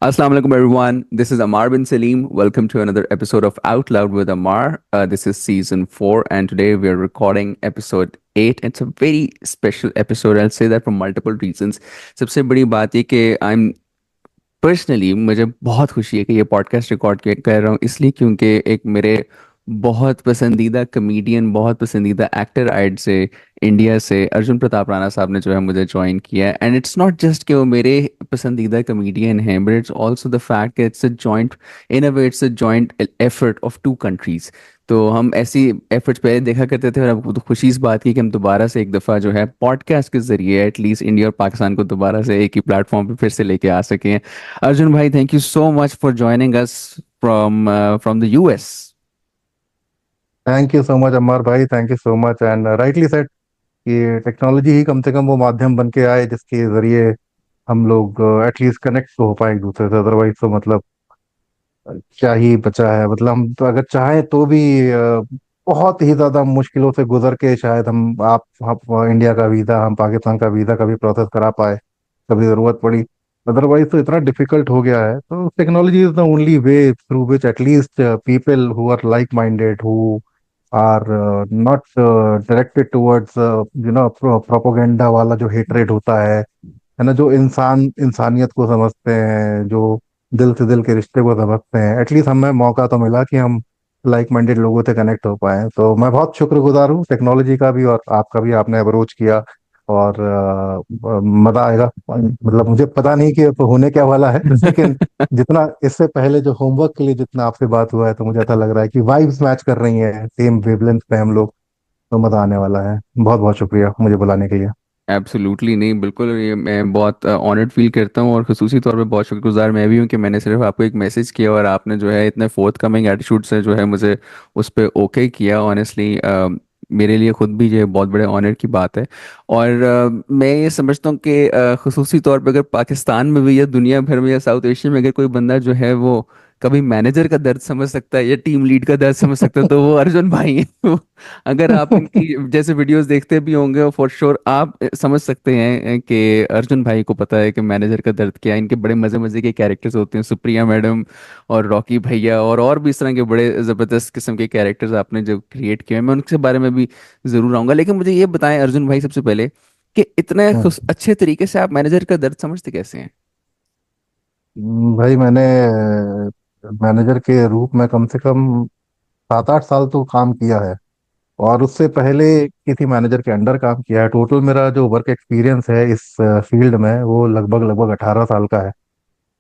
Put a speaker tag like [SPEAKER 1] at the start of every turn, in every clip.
[SPEAKER 1] Assalamu alaikum everyone. This is Ammar bin Salim. Welcome to another episode of Out Loud with Ammar. This is season 4 and today we are recording episode 8. It's a very special episode. I'll say that for multiple reasons. सबसे बड़ी बात ये कि I'm personally मुझे बहुत खुशी है कि ये पॉडकास्ट रिकॉर्ड कर रहा हूँ इसलिए क्योंकि एक मेरे बहुत पसंदीदा कमेडियन बहुत पसंदीदा एक्टर आइड से इंडिया से अर्जुन प्रताप राणा साहब ने जो है मुझे ज्वाइन किया है एंड इट्स नॉट जस्ट कि वो मेरे पसंदीदा कमेडियन हैं but it's also the fact कि it's a joint in a way it's a joint effort of two countries. तो हम ऐसी एफर्ट्स पहले देखा करते थे और अब तो खुशी इस बात की कि हम दोबारा से एक दफ़ा जो है पॉडकास्ट के जरिए एटलीस्ट इंडिया और पाकिस्तान को दोबारा से एक ही प्लेटफॉर्म पे फिर से लेके आ सके। Arjun bhai, thank you so much for joining us from the US.
[SPEAKER 2] Thank you so much Ammar भाई, thank you so much and rightly said कि टेक्नोलॉजी ही कम से कम वो माध्यम बन के आए जिसके जरिए हम लोग एटलीस्ट कनेक्ट तो हो पाए एक दूसरे से। अदरवाइज तो मतलब क्या ही बचा है। मतलब हम तो अगर चाहें तो भी बहुत ही ज्यादा मुश्किलों से गुजर के शायद आप इंडिया का वीजा, हम पाकिस्तान का वीजा कभी प्रोसेस करा पाए, कभी जरूरत पड़ी। अदरवाइज तो इतना डिफिकल्ट हो गया है। तो technology is the only way through which at least people who are like minded, who are not directed towards propaganda वाला जो हेटरेट होता है ना, जो इंसानियत को समझते हैं, जो दिल से दिल के रिश्ते को समझते हैं। एटलीस्ट हमें मौका तो मिला कि हम लाइक माइंडेड लोगों से कनेक्ट हो पाए। तो मैं बहुत शुक्रगुजार हूँ टेक्नोलॉजी का भी और आपका भी, आपने अप्रोच किया। और मजा आएगा। मतलब मुझे पता नहीं कि अब होने क्या वाला है लेकिन जितना इससे पहले जो होमवर्क के लिए जितना आपसे बात हुआ है, तो मुझे ऐसा लग रहा है कि वाइब्स मैच कर रही हैं, सेम वेवलेंथ पे हम लोग। तो मजा आने वाला है। बहुत बहुत शुक्रिया मुझे बुलाने के लिए।
[SPEAKER 1] एब्सोल्युटली नहीं, बिल्कुल ये मैं बहुत ऑनर्ड फील करता हूँ और खसूसी तौर पे बहुत शुक्रगुजार मैं भी हूँ कि मैंने सिर्फ आपको एक मैसेज किया और आपने जो है इतने फोर्थ कमिंग एटीट्यूड से जो है मुझे उस पर ओके किया। ऑनेस्टली मेरे लिए खुद भी ये बहुत बड़े ऑनर की बात है। और मैं ये समझता हूँ कि खसूसी तौर पे अगर पाकिस्तान में भी या दुनिया भर में या साउथ एशिया में अगर कोई बंदा जो है वो कभी मैनेजर का दर्द समझ सकता है या टीम लीड का दर्द समझ सकता है तो वो अर्जुन भाई हैं। अगर आप इनकी जैसे वीडियोस देखते भी होंगे फॉर श्योर आप समझ सकते हैं कि अर्जुन भाई को पता है कि मैनेजर का दर्द क्या है। इनके बड़े मजे मजे के कैरेक्टर्स होते हैं, सुप्रिया मैडम और रॉकी भैया और भी इस तरह के बड़े जबरदस्त किस्म के कैरेक्टर्स आपने जो क्रिएट किए हैं मैं उनके बारे में भी जरूर आऊंगा। लेकिन मुझे ये बताएं अर्जुन भाई सबसे पहले कि इतने अच्छे तरीके से आप मैनेजर का दर्द समझते कैसे हैं?
[SPEAKER 2] भाई मैंने मैनेजर के रूप में कम से कम 7-8 साल तो काम किया है। और उससे पहले किसी मैनेजर के अंडर काम किया है। टोटल मेरा जो वर्क एक्सपीरियंस है इस फील्ड में वो लगभग लगभग 18 साल का है।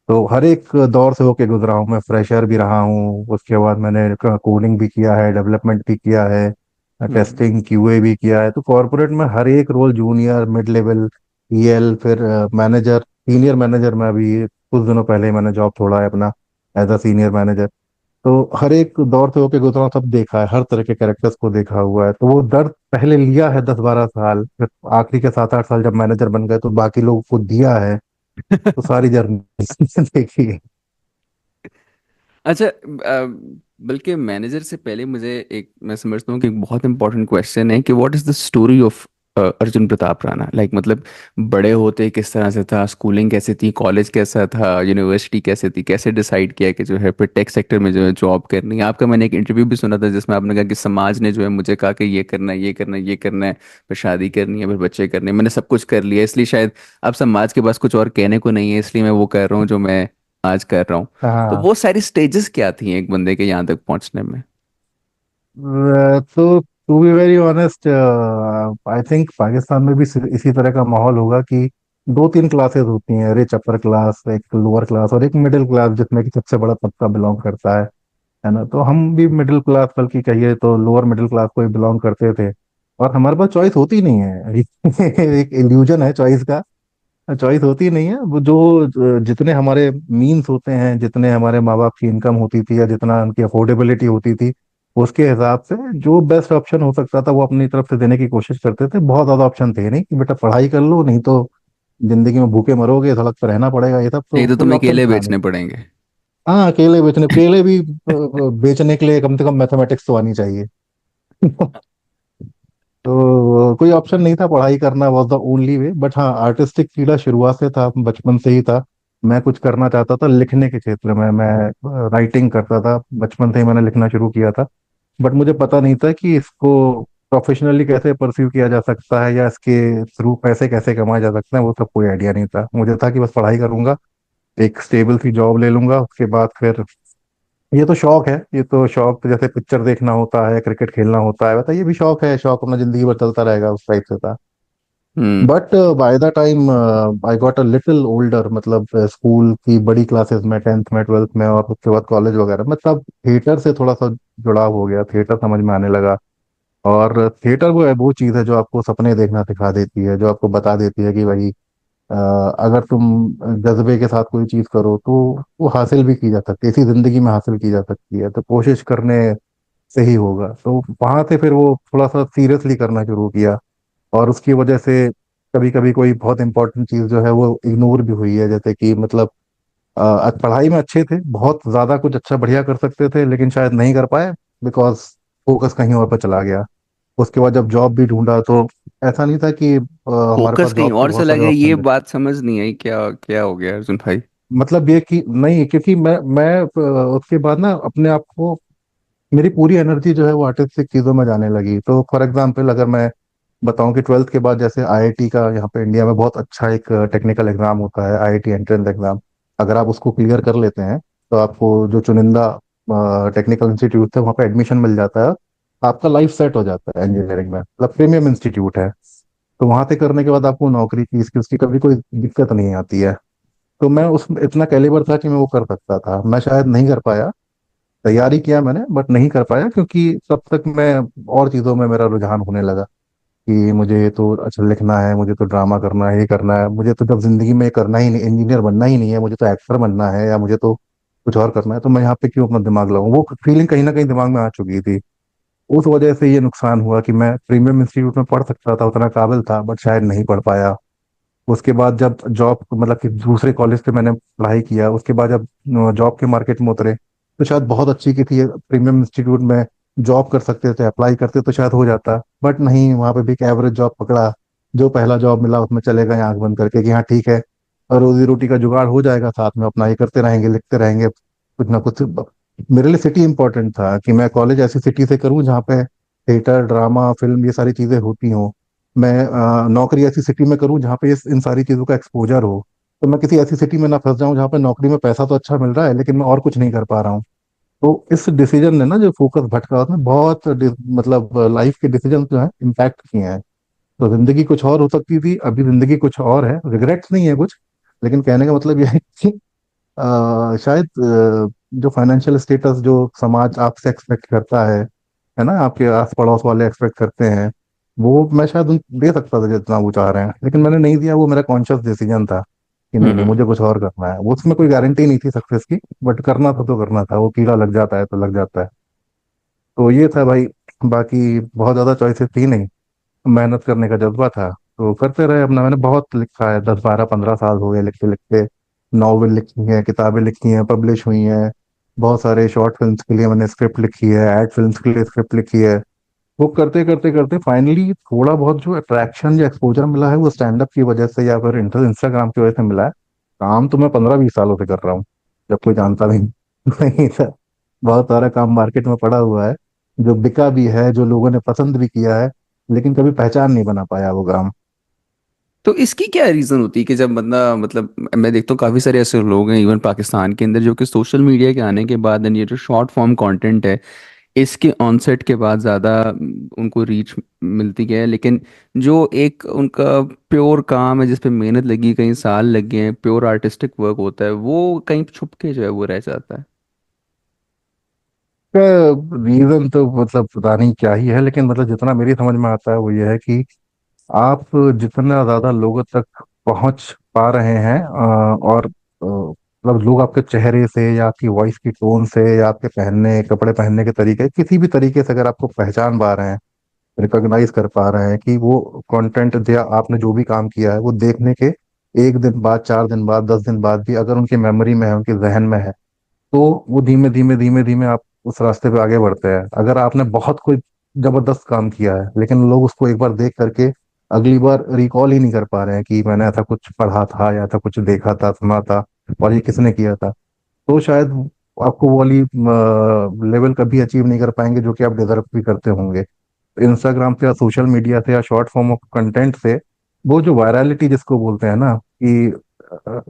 [SPEAKER 2] तो हर एक दौर से होके गुजरा हूँ। मैं फ्रेशर भी रहा हूँ, उसके बाद मैंने कोडिंग भी किया है, डेवलपमेंट भी किया है,
[SPEAKER 1] हम्म।
[SPEAKER 2] टेस्टिंग क्यूए भी किया है। तो कॉर्पोरेट में हर एक role, junior, mid level, EL, फिर मैनेजर, सीनियर मैनेजर में अभी कुछ दिनों पहले ही मैंने जॉब छोड़ा है अपना एज अ सीनियर मैनेजर। तो हर एक दौर से होके गुजरा हूं, सब देखा है, हर तरह के कैरेक्टर्स को देखा हुआ है। तो वो दर्द पहले लिया है 10-12 साल, फिर आखिरी के 7-8 साल जब मैनेजर बन गए तो बाकी लोगों को दिया है। तो सारी जर्नी देखी है।
[SPEAKER 1] अच्छा बल्कि मैनेजर से पहले मुझे एक मैं समझता हूँ कि एक बहुत इंपॉर्टेंट क्वेश्चन है कि what is the story of Arjun Pratap Rana. Like मतलब बड़े होते किस तरह से था, स्कूलिंग कैसे थी, कॉलेज कैसा था, यूनिवर्सिटी कैसे थी, कैसे डिसाइड किया कि जो है फिर टेक सेक्टर में जो है जॉब करनी है। आपका मैंने एक इंटरव्यू भी सुना था जिसमें आपने कहा कि समाज ने जो है मुझे कहा कि ये करना है ये करना है ये करना है, फिर शादी करनी है फिर बच्चे करने हैं। मैंने सब कुछ कर लिया इसलिए शायद अब समाज के पास कुछ और कहने को नहीं है इसलिए मैं वो कर रहा हूँ जो मैं आज कर रहा हूँ। तो
[SPEAKER 2] हाँ।
[SPEAKER 1] वो सारी स्टेजेस क्या थी एक बंदे के यहाँ तक पहुंचने में?
[SPEAKER 2] तो to be very honest, I think Pakistan में भी इसी तरह का माहौल होगा कि दो तीन क्लासेस होती हैं, रिच अपर क्लास, एक लोअर क्लास और एक मिडिल क्लास, जिसमें कि सबसे बड़ा तबका बिलोंग करता है ना। तो हम भी मिडिल क्लास, बल्कि कहिए तो लोअर मिडिल क्लास को ही बिलोंग करते थे। और हमारे पास चॉइस होती नहीं है एक इल्यूजन है चॉइस का। चॉइस होती नहीं है। वो जो जितने हमारे मीन्स होते हैं, जितने हमारे माँ बाप की इनकम होती थी या जितना उनकी अफोर्डेबिलिटी होती थी, उसके हिसाब से जो बेस्ट ऑप्शन हो सकता था वो अपनी तरफ से देने की कोशिश करते थे। बहुत ज्यादा ऑप्शन थे नहीं कि बेटा पढ़ाई कर लो, नहीं तो जिंदगी में भूखे मरोगे, सड़क पर रहना पड़ेगा, ये सब
[SPEAKER 1] नहीं
[SPEAKER 2] तो
[SPEAKER 1] तो
[SPEAKER 2] कोई
[SPEAKER 1] तुम्हें
[SPEAKER 2] ऑप्शन
[SPEAKER 1] केले
[SPEAKER 2] था नहीं।
[SPEAKER 1] बेचने पड़ेंगे।
[SPEAKER 2] हाँ, केले भी बेचने के लिए कम से कम मैथमेटिक्स तो आनी चाहिए। तो कोई ऑप्शन नहीं था, पढ़ाई करना was the only way. But हाँ, आर्टिस्टिक कीड़ा शुरुआत से था, बचपन से ही था। मैं कुछ करना चाहता था लिखने के क्षेत्र में। मैं राइटिंग करता था, बचपन से ही मैंने लिखना शुरू किया था। बट मुझे पता नहीं था कि इसको प्रोफेशनली कैसे परस्यू किया जा सकता है या इसके थ्रू पैसे कैसे कमाए जा सकते हैं, वो सब कोई आइडिया नहीं था। मुझे था कि बस पढ़ाई करूंगा, एक स्टेबल सी जॉब ले लूंगा, उसके बाद फिर ये तो शौक है, ये तो शौक जैसे पिक्चर देखना होता है, क्रिकेट खेलना होता है, वैसे ये भी शौक है, शौक अपना जिंदगी भर चलता रहेगा, उस टाइप से था।
[SPEAKER 1] Hmm.
[SPEAKER 2] But by the time I got a little older, मतलब स्कूल की बड़ी क्लासेस में, 10th में, 12th में, और उसके बाद कॉलेज वगैरह में, तब थिएटर से थोड़ा सा जुड़ाव हो गया, थिएटर समझ में आने लगा। और थिएटर वो चीज़ है जो आपको सपने देखना सिखा देती है, जो आपको बता देती है कि भाई अगर तुम जज्बे के साथ कोई चीज़ करो तो वो हासिल भी की जा सकती है, इसी जिंदगी में हासिल की जा सकती है, तो कोशिश करने से ही होगा। तो वहां से फिर वो थोड़ा सा सीरियसली करना शुरू किया। और उसकी वजह से कभी कभी कोई बहुत इंपॉर्टेंट चीज़ जो है वो इग्नोर भी हुई है, जैसे कि मतलब पढ़ाई में अच्छे थे, बहुत ज़्यादा कुछ अच्छा बढ़िया कर सकते थे, लेकिन शायद नहीं कर पाए, बिकॉज फोकस कहीं और पर चला गया। उसके बाद जब जॉब भी ढूंढा तो ऐसा नहीं था कि हमारे
[SPEAKER 1] फोकस
[SPEAKER 2] पास
[SPEAKER 1] कहीं
[SPEAKER 2] जॉब के
[SPEAKER 1] और से
[SPEAKER 2] बहुत सारे
[SPEAKER 1] लगे, ये
[SPEAKER 2] ऑप्शन थे।
[SPEAKER 1] बात समझ नहीं आई, क्या क्या हो गया अर्जुन भाई?
[SPEAKER 2] मतलब ये कि नहीं, क्योंकि मैं उसके बाद ना अपने आप को, मेरी पूरी एनर्जी जो है वो आर्टिस्टिक चीज़ों में जाने लगी। तो फॉर एग्जांपल अगर मैं बताऊं कि 12th के बाद जैसे आईआईटी का यहाँ पे इंडिया में बहुत अच्छा एक टेक्निकल एग्जाम होता है, आईआईटी एंट्रेंस एग्जाम। अगर आप उसको क्लियर कर लेते हैं तो आपको जो चुनिंदा टेक्निकल इंस्टीट्यूट है वहाँ पे एडमिशन मिल जाता है। आपका लाइफ सेट हो जाता है इंजीनियरिंग में, मतलब प्रीमियम इंस्टीट्यूट है। तो वहाँ से करने के बाद आपको नौकरी की, स्किल्स की कभी कोई दिक्कत नहीं आती है। तो मैं उस इतना कैलिबर था कि मैं वो कर सकता था। मैं शायद नहीं कर पाया, तैयारी किया मैंने बट नहीं कर पाया, क्योंकि तब तक मैं और चीज़ों में मेरा रुझान होने लगा कि मुझे तो अच्छा लिखना है, मुझे तो ड्रामा करना है, ये करना है, मुझे तो जब जिंदगी में ये करना ही नहीं, इंजीनियर बनना ही नहीं है, मुझे तो एक्टर बनना है, या मुझे तो कुछ और करना है, तो मैं यहाँ पे क्यों अपना दिमाग लगाऊं। वो फीलिंग कहीं ना कहीं दिमाग में आ चुकी थी। उस वजह से ये नुकसान हुआ कि मैं प्रीमियम इंस्टीट्यूट में पढ़ सकता था, उतना काबिल था, बट शायद नहीं पढ़ पाया। उसके बाद जब जॉब, मतलब कि दूसरे कॉलेज से मैंने पढ़ाई किया, उसके बाद जब जॉब के मार्केट में उतरे, तो शायद बहुत अच्छी की थी प्रीमियम इंस्टीट्यूट में जॉब कर सकते थे, अप्लाई करते तो शायद हो जाता, बट नहीं, वहाँ पे भी एक एवरेज जॉब पकड़ा। जो पहला जॉब मिला उसमें चले गए आंख बंद करके कि हाँ ठीक है, और रोजी रोटी का जुगाड़ हो जाएगा, साथ में अपना ये करते रहेंगे, लिखते रहेंगे कुछ ना कुछ। मेरे लिए सिटी इंपॉर्टेंट था कि मैं कॉलेज ऐसी सिटी से करूँ जहाँ पे थिएटर, ड्रामा, फिल्म, ये सारी चीज़ें होती हों। मैं नौकरी ऐसी सिटी में करूं जहाँ पे इन सारी चीज़ों का एक्सपोजर हो। तो मैं किसी ऐसी सिटी में ना फंस जाऊं जहाँ पे नौकरी में पैसा तो अच्छा मिल रहा है लेकिन मैं और कुछ नहीं कर पा रहा हूँ। तो इस डिसीजन ने ना, जो फोकस भटका, उसने बहुत मतलब लाइफ के डिसीजन जो है इम्पैक्ट किए हैं। तो जिंदगी कुछ और हो सकती थी, अभी जिंदगी कुछ और है, रिग्रेट्स नहीं है कुछ। लेकिन कहने का मतलब यह है कि शायद जो फाइनेंशियल स्टेटस जो समाज आपसे एक्सपेक्ट करता है ना, आपके आस पड़ोस वाले एक्सपेक्ट करते हैं, वो मैं शायद उन दे सकता था जितना वो चाह रहे हैं, लेकिन मैंने नहीं दिया। वो मेरा कॉन्शियस डिसीजन था कि नहीं नहीं,
[SPEAKER 1] हम्म।
[SPEAKER 2] मुझे कुछ और करना है। वो उसमें कोई गारंटी नहीं थी सक्सेस की, बट करना था तो करना था, वो कीड़ा लग जाता है तो लग जाता है। तो ये था भाई। बाकी बहुत ज्यादा चॉइसेस थी नहीं, मेहनत करने का जज्बा था, तो करते रहे अपना। मैंने बहुत लिखा है, 10 12 15 साल हो गए लिखते लिखते। नॉवेल लिखी है, किताबें लिखी हैं, पब्लिश हुई हैं। बहुत सारे शॉर्ट फिल्म्स के लिए मैंने स्क्रिप्ट लिखी है, एड फिल्म्स के लिए स्क्रिप्ट लिखी है। वो करते करते करते फाइनली थोड़ा बहुत जो अट्रैक्शन या एक्सपोजर मिला है वो स्टैंड अप की वजह से या फिर इंस्टाग्राम की वजह से मिला है। काम तो मैं 15 20 सालों से कर रहा हूँ, जब कोई जानता भी नहीं था। बहुत सारा काम मार्केट में पड़ा हुआ है, जो बिका भी है, जो लोगों ने पसंद भी किया है, लेकिन कभी पहचान नहीं बना पाया वो काम।
[SPEAKER 1] तो इसकी क्या रीज़न होती है कि जब बंदा, मतलब मैं देखता हूँ काफ़ी सारे ऐसे लोग हैं इवन पाकिस्तान के अंदर जो कि सोशल मीडिया के आने के बाद and ये जो शॉर्ट फॉर्म कंटेंट है इसके ऑनसेट के बाद ज़्यादा उनको रीच मिलती है, लेकिन जो एक उनका प्योर काम है जिस पे मेहनत लगी, कई साल लगे हैं, प्योर आर्टिस्टिक वर्क होता है, वो कहीं छुप के जो है वो रह जाता है।
[SPEAKER 2] रीजन तो मतलब पता नहीं क्या ही है, लेकिन मतलब जितना मेरी समझ में आता है वो ये है कि आप जितना ज्यादा लोगों तक पहुंच पा रहे हैं, और मतलब लोग आपके चेहरे से या आपकी वॉइस की टोन से या आपके पहनने कपड़े पहनने के तरीके, किसी भी तरीके से अगर आपको पहचान पा रहे हैं, रिकॉग्नाइज कर पा रहे हैं कि वो कंटेंट या आपने जो भी काम किया है वो देखने के 1 दिन बाद, 4 दिन बाद, 10 दिन बाद भी अगर उनकी मेमोरी में है, उनके जहन में है, तो वो धीमे धीमे धीमे धीमे आप उस रास्ते पे आगे बढ़ते हैं। अगर आपने बहुत कोई जबरदस्त काम किया है लेकिन लोग उसको एक बार देख करके अगली बार रिकॉल ही नहीं कर पा रहे हैं कि मैंने ऐसा कुछ पढ़ा था या ऐसा कुछ देखा था, सुना था, और ये किसने किया था, तो शायद आपको वो वाली लेवल कभी अचीव नहीं कर पाएंगे जो कि आप डिजर्व भी करते होंगे। इंस्टाग्राम से या सोशल मीडिया से या शॉर्ट फॉर्म ऑफ कंटेंट से वो जो वायरलिटी जिसको बोलते हैं ना कि अ,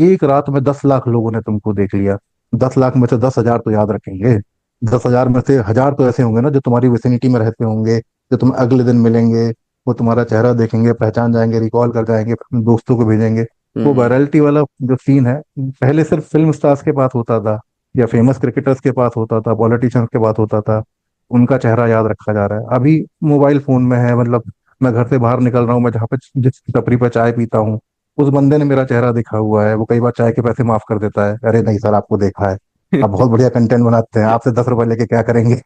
[SPEAKER 2] एक रात में 10 लाख लोगों ने तुमको देख लिया, 10 लाख में से 10 हजार तो याद रखेंगे, 10 हजार में से हजार तो ऐसे होंगे ना जो तुम्हारी विसिनिटी में रहते होंगे, जो तुम्हें अगले दिन मिलेंगे, वो तुम्हारा चेहरा देखेंगे, पहचान जाएंगे, रिकॉल कर जाएंगे, अपने दोस्तों को भेजेंगे। वो
[SPEAKER 1] हम्म।
[SPEAKER 2] वायरलिटी वाला जो सीन है पहले सिर्फ फिल्म स्टार्स के पास होता था, या फेमस क्रिकेटर्स के पास होता था, पॉलिटिशियंस के पास होता था, उनका चेहरा याद रखा जा रहा है। अभी मोबाइल फोन में है, मतलब मैं घर से बाहर निकल रहा हूँ, मैं जहाँ पे जिस टपरी पे चाय पीता हूँ उस बंदे ने मेरा चेहरा दिखा हुआ है, वो कई बार चाय के पैसे माफ कर देता है, अरे नहीं सर आपको देखा है, आप बहुत बढ़िया कंटेंट बनाते हैं, आपसे 10 रुपए लेके क्या करेंगे।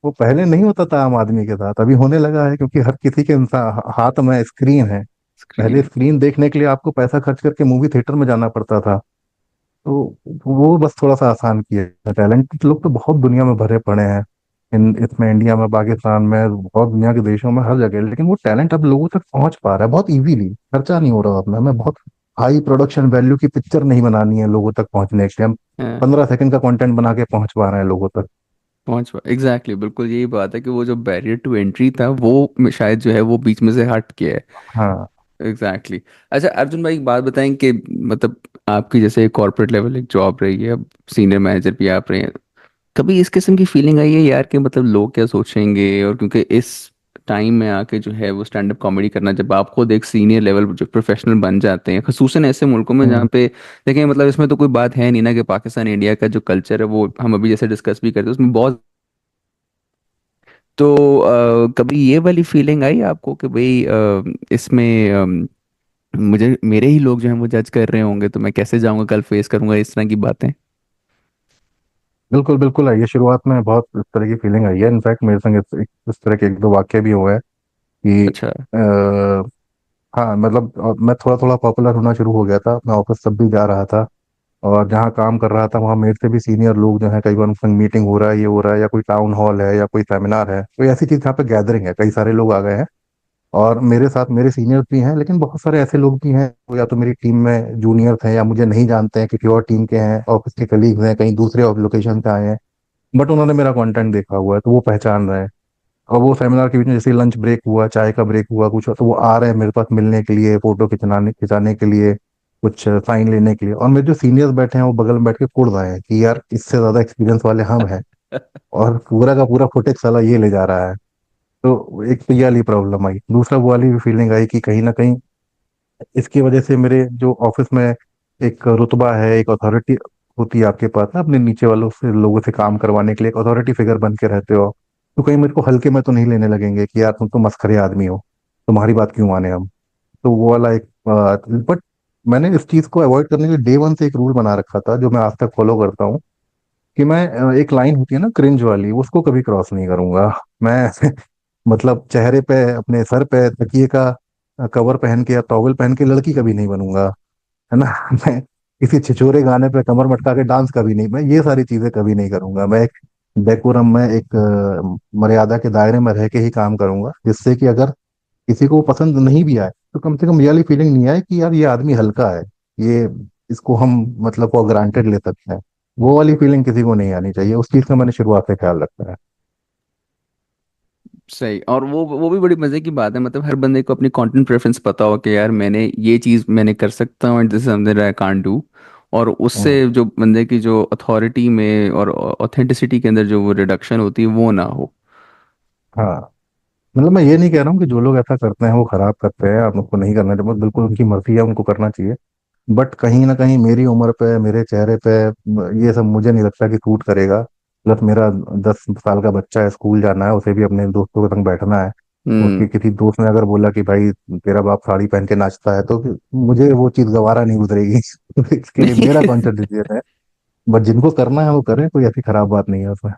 [SPEAKER 2] वो पहले नहीं होता था आम आदमी के साथ, अभी होने लगा है क्योंकि हर किसी के इंसान हाथ में स्क्रीन है। पहले
[SPEAKER 1] स्क्रीन।
[SPEAKER 2] स्क्रीन देखने के लिए आपको पैसा खर्च करके मूवी थिएटर में जाना पड़ता था। तो वो बस थोड़ा सा आसान किया है। टैलेंटेड लोग तो बहुत दुनिया में भरे पड़े हैं, इन इसमें इंडिया में, पाकिस्तान में, बहुत दुनिया के देशों में, हर जगह। लेकिन वो टैलेंट अब लोगों तक पहुंच पा रहा है बहुत इजीली, खर्चा नहीं हो रहा अपना, हमें बहुत हाई प्रोडक्शन वैल्यू की पिक्चर नहीं बनानी है लोगों तक पहुंचने के लिए, हम
[SPEAKER 1] हाँ,
[SPEAKER 2] 15 सेकंड का कंटेंट बना के पहुंच पा रहे हैं लोगों तक।
[SPEAKER 1] एग्जैक्टली बिल्कुल यही बात है कि वो जो बैरियर टू एंट्री था वो शायद जो है वो बीच में से हट गया है।
[SPEAKER 2] हाँ
[SPEAKER 1] एग्जैक्टली अच्छा अर्जुन भाई एक बात बताएं कि मतलब आपकी जैसे कॉर्पोरेट लेवल एक जॉब रही है, अब सीनियर मैनेजर भी आप रहे हैं, कभी इस किस्म की फीलिंग आई है यार कि मतलब लोग क्या सोचेंगे? और क्योंकि इस टाइम में आके जो है वो स्टैंड अप कॉमेडी करना, जब आप खुद एक सीनियर लेवल जो प्रोफेशनल बन जाते हैं, खसूसन ऐसे मुल्कों में जहाँ
[SPEAKER 2] हम्म,
[SPEAKER 1] पे देखें, मतलब इसमें तो कोई बात है नहीं ना कि पाकिस्तान इंडिया का जो कल्चर है वो हम अभी जैसे डिस्कस भी करते हैं उसमें बहुत, तो कभी ये वाली फीलिंग आई आपको कि भाई इसमें मुझे मेरे ही लोग जो हैं वो जज कर रहे होंगे तो मैं कैसे जाऊंगा कल फेस करूंगा इस तरह की बातें?
[SPEAKER 2] बिल्कुल बिल्कुल आई है, शुरुआत में बहुत इस तरह की फीलिंग आई है। इनफैक्ट मेरे संग इस तरह के एक दो वाक्य भी हुए हैं कि
[SPEAKER 1] अच्छा।
[SPEAKER 2] हाँ मतलब मैं थोड़ा थोड़ा पॉपुलर होना शुरू हो गया था, मैं ऑफिस सब भी जा रहा था, और जहाँ काम कर रहा था वहाँ मेरे से भी सीनियर लोग जो है, कई बार उनके संग मीटिंग हो रहा है, ये हो रहा है, या कोई टाउन हॉल है या कोई सेमिनार है, कोई ऐसी चीज जहाँ पे गैदरिंग है, कई सारे लोग आ गए हैं, और मेरे साथ मेरे सीनियर्स भी हैं, लेकिन बहुत सारे ऐसे लोग भी हैं वो या तो मेरी टीम में जूनियर्स हैं या मुझे नहीं जानते हैं, किसी और टीम के हैं, ऑफिस के कलीग्स हैं, कहीं दूसरे लोकेशन से आए हैं, बट उन्होंने मेरा कंटेंट देखा हुआ है तो वो पहचान रहे हैं। और वो सेमिनार के बीच में जैसे लंच ब्रेक हुआ, चाय का ब्रेक हुआ कुछ, तो वो आ रहे हैं मेरे पास मिलने के लिए, फोटो खिंचवाने खिंचाने के लिए, कुछ साइन लेने के लिए, और मेरे जो सीनियर्स बैठे हैं वो बगल में बैठ के कुड़ रहे हैं कि यार इससे ज्यादा एक्सपीरियंस वाले हम हैं, और पूरा का पूरा फुटेज साला ये ले जा रहा है। तो एक तो ये वाली प्रॉब्लम आई, दूसरा वो वाली भी फीलिंग आई कि कहीं ना कहीं इसकी वजह से मेरे जो ऑफिस में एक रुतबा है, एक अथॉरिटी होती है आपके पास ना, अपने नीचे वालों से, लोगों से काम करवाने के लिए एक अथॉरिटी फिगर बन के रहते हो, तो कहीं मेरे को हल्के में तो नहीं लेने लगेंगे कि यार तुम तो मस्खरे आदमी हो, तुम्हारी बात क्यों माने हम। तो वो वाला एक, बट मैंने इस चीज को अवॉइड करने के लिए डे वन से एक रूल बना रखा था जो मैं आज तक फॉलो करता हूँ, कि मैं एक लाइन होती है ना क्रिंज वाली, उसको कभी क्रॉस नहीं करूंगा मैं। मतलब चेहरे पे, अपने सर पे तकिए का कवर पहन के या टॉवल पहन के लड़की कभी नहीं बनूंगा, है ना। मैं किसी छिछोरे गाने पे कमर मटका के डांस कभी नहीं, मैं ये सारी चीजें कभी नहीं करूंगा। मैं एक डेकोरम में, एक मर्यादा के दायरे में रह के ही काम करूंगा, जिससे कि अगर किसी को वो पसंद नहीं भी आए तो कम से कम ये वाली फीलिंग नहीं आए कि यार ये आदमी हल्का है, ये, इसको हम मतलब वो ग्रांटेड ले सकते हैं। वो वाली फीलिंग किसी को नहीं आनी चाहिए, उस चीज का मैंने शुरुआत से ख्याल रखा है।
[SPEAKER 1] सही। और वो भी बड़ी मजे की बात है, मतलब हर बंदे को अपनी कंटेंट प्रेफरेंस पता हो कि यार मैंने ये चीज मैंने कर सकता हूँ and this is something I can't do, और उससे
[SPEAKER 2] हम्म,
[SPEAKER 1] जो बंदे की जो अथॉरिटी में और ऑथेंटिसिटी के अंदर जो वो रिडक्शन होती है वो ना हो।
[SPEAKER 2] हाँ मतलब मैं ये नहीं कह रहा हूँ कि जो लोग ऐसा करते हैं वो खराब करते हैं, आप उनको नहीं करना चाहिए, बिल्कुल उनकी मर्जी है, उनको करना चाहिए। बट कहीं ना कहीं मेरी उम्र पे, मेरे चेहरे पे ये सब मुझे नहीं लगता कि सूट करेगा। प्लस मेरा 10 साल का बच्चा है, स्कूल जाना है, उसे भी अपने दोस्तों के संग बैठना है, उसके
[SPEAKER 1] हम्म।
[SPEAKER 2] किसी दोस्त ने अगर बोला कि भाई तेरा बाप साड़ी पहन के नाचता है, तो मुझे वो चीज गवारा नहीं गुजरेगी। तो इसके लिए मेरा कॉन्शियस डिसीजन है, बट जिनको करना है वो करें, कोई ऐसी खराब बात नहीं है उसमें।